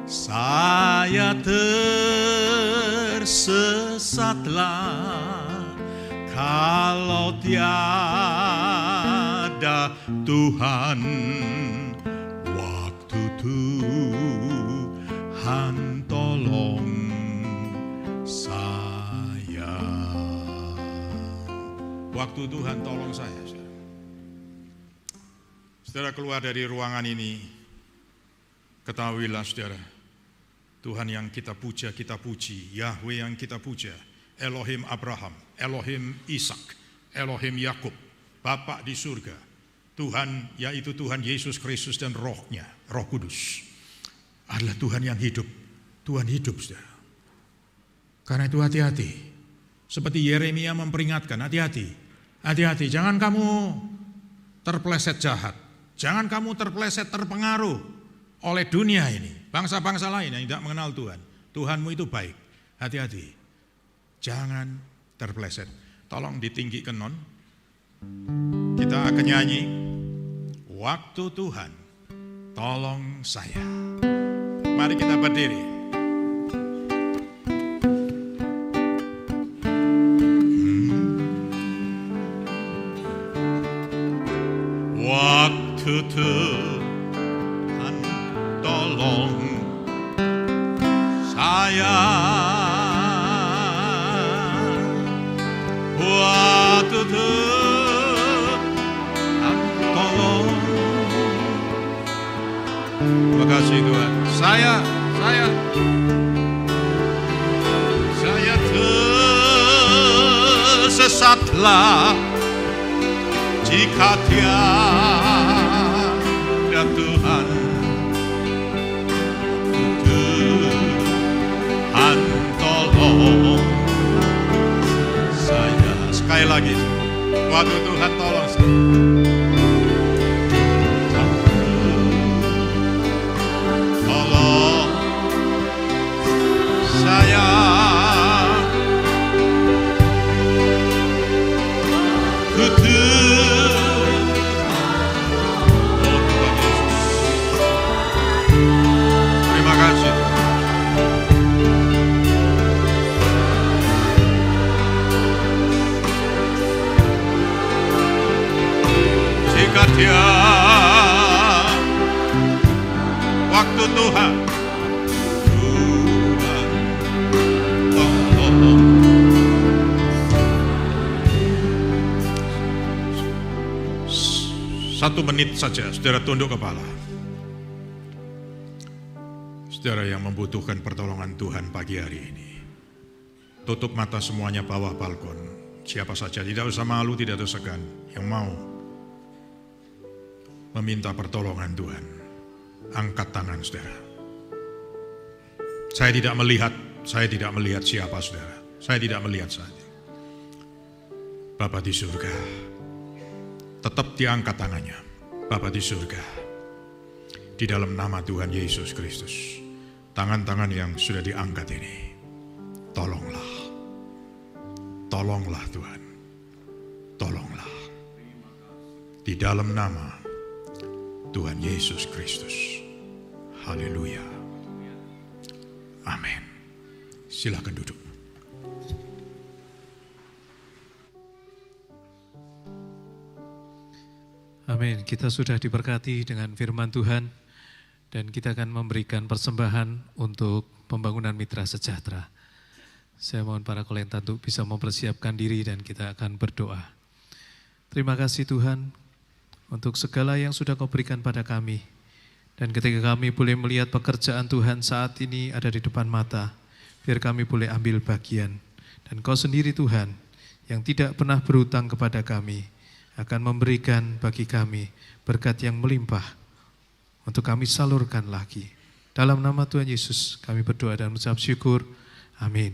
Saya tersesatlah kalau tiada Tuhan. Waktu Tuhan tolong Waktu Tuhan tolong saya. Saudara keluar dari ruangan ini, ketahuilah saudara, Tuhan yang kita puji, Yahweh yang kita puja, Elohim Abraham, Elohim Ishak, Elohim Yakub, Bapa di surga, Tuhan yaitu Tuhan Yesus Kristus dan Roh-Nya, Roh Kudus, adalah Tuhan yang hidup. Tuhan hidup, saudara. Karena itu hati-hati. Seperti Yeremia memperingatkan, hati-hati, jangan kamu terpeleset jahat. Jangan kamu terpeleset terpengaruh oleh dunia ini. Bangsa-bangsa lain yang tidak mengenal Tuhan. Tuhanmu itu baik. Hati-hati. Jangan terpeleset. Tolong ditinggikan non. Kita akan nyanyi. Waktu Tuhan, tolong saya. Mari kita berdiri. Waktu Tuhan tolong saya, waktu Tuhan tolong. Terima kasih Tuhan. Saya tersesatlah jika tiada Tuhan. Tuhan tolong saya. Sekali lagi, waktu Tuhan tolong saya. Tolong saya. Dia waktu Tuhan tolong. 1 menit saja, saudara tunduk kepala. Saudara yang membutuhkan pertolongan Tuhan pagi hari ini, tutup mata semuanya bawah balkon. Siapa saja, tidak usah malu, tidak usah segan, yang mau meminta pertolongan Tuhan, angkat tangan saudara. Saya tidak melihat siapa saudara. Saya tidak melihat saja. Bapa di surga, tetap diangkat tangannya. Bapa di surga, di dalam nama Tuhan Yesus Kristus, tangan-tangan yang sudah diangkat ini, tolonglah Tuhan, tolonglah. Di dalam nama Tuhan Yesus Kristus. Haleluya. Amin. Silakan duduk. Amin. Kita sudah diberkati dengan firman Tuhan dan kita akan memberikan persembahan untuk pembangunan Mitra Sejahtera. Saya mohon para kolenta untuk bisa mempersiapkan diri dan kita akan berdoa. Terima kasih Tuhan untuk segala yang sudah Kau berikan pada kami. Dan ketika kami boleh melihat pekerjaan Tuhan saat ini ada di depan mata, biar kami boleh ambil bagian. Dan Kau sendiri Tuhan, yang tidak pernah berhutang kepada kami, akan memberikan bagi kami berkat yang melimpah, untuk kami salurkan lagi. Dalam nama Tuhan Yesus kami berdoa dan mengucap syukur. Amin.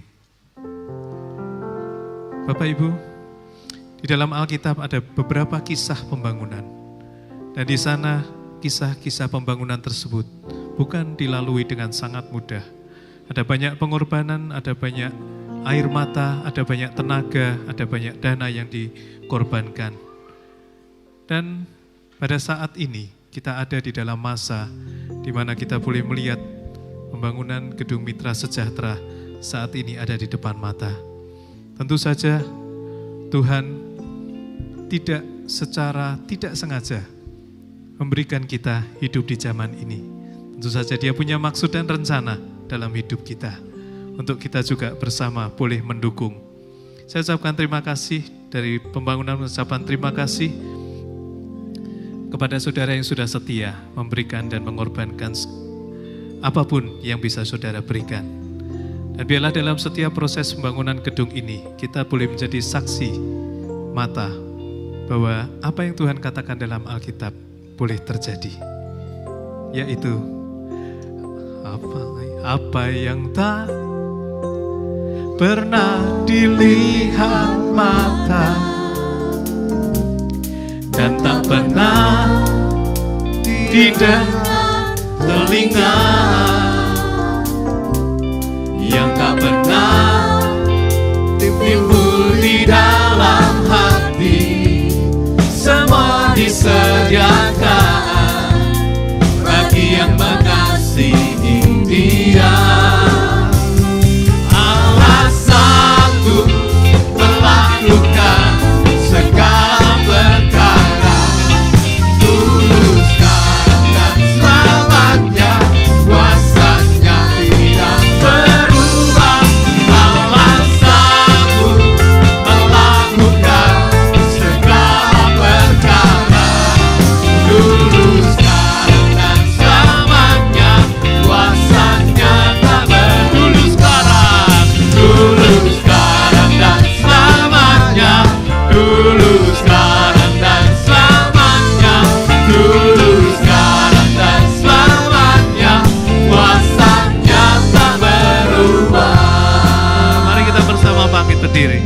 Bapak Ibu, di dalam Alkitab ada beberapa kisah pembangunan. Dan di sana kisah-kisah pembangunan tersebut bukan dilalui dengan sangat mudah. Ada banyak pengorbanan, ada banyak air mata, ada banyak tenaga, ada banyak dana yang dikorbankan. Dan pada saat ini kita ada di dalam masa di mana kita boleh melihat pembangunan Gedung Mitra Sejahtera saat ini ada di depan mata. Tentu saja Tuhan tidak sengaja memberikan kita hidup di zaman ini. Tentu saja Dia punya maksud dan rencana dalam hidup kita, untuk kita juga bersama boleh mendukung. Saya ucapkan terima kasih dari pembangunan ucapan terima kasih kepada saudara yang sudah setia memberikan dan mengorbankan apapun yang bisa saudara berikan. Dan biarlah dalam setiap proses pembangunan gedung ini kita boleh menjadi saksi mata bahwa apa yang Tuhan katakan dalam Alkitab boleh terjadi, yaitu apa yang tak pernah dilihat mata dan tak pernah didengar telinga, yang tak pernah timbul di dalam hati, semua disediakan bagi yang mengasihi Dia. Allah sanggup melakukan segala perkara, tuluskan dan selamatnya, kuasanya tidak berubah. Allah sanggup melakukan segala perkara, tuluskan dan selamatnya, kuasanya tak berdulu sekarang, dulu sekarang dan selamanya, dulu sekarang dan selamanya, dulu sekarang dan selamanya, kuasanya tak berubah. Mari kita bersama bangkit berdiri.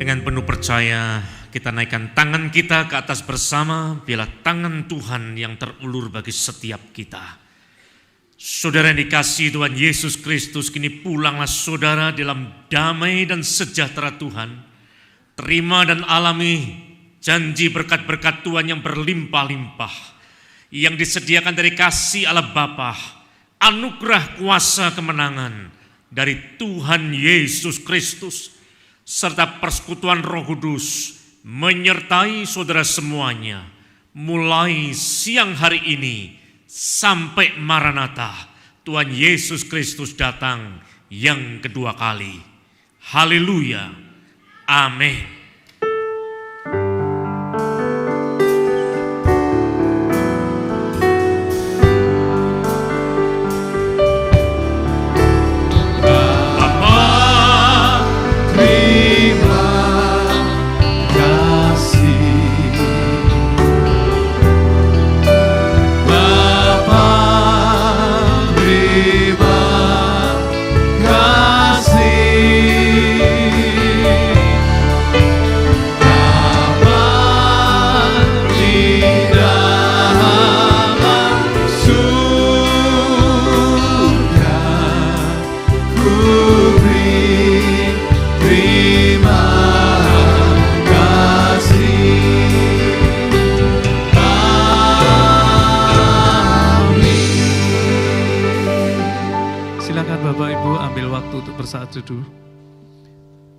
Dengan penuh percaya kita naikkan tangan kita ke atas bersama, bila tangan Tuhan yang terulur bagi setiap kita. Saudara yang dikasihi Tuhan Yesus Kristus, kini pulanglah saudara dalam damai dan sejahtera Tuhan. Terima dan alami janji berkat-berkat Tuhan yang berlimpah-limpah, yang disediakan dari kasih Allah Bapa, anugerah kuasa kemenangan dari Tuhan Yesus Kristus, serta persekutuan Roh Kudus menyertai saudara semuanya, mulai siang hari ini sampai Maranatha, Tuhan Yesus Kristus datang yang kedua kali. Haleluya. Amin.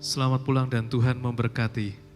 Selamat pulang dan Tuhan memberkati.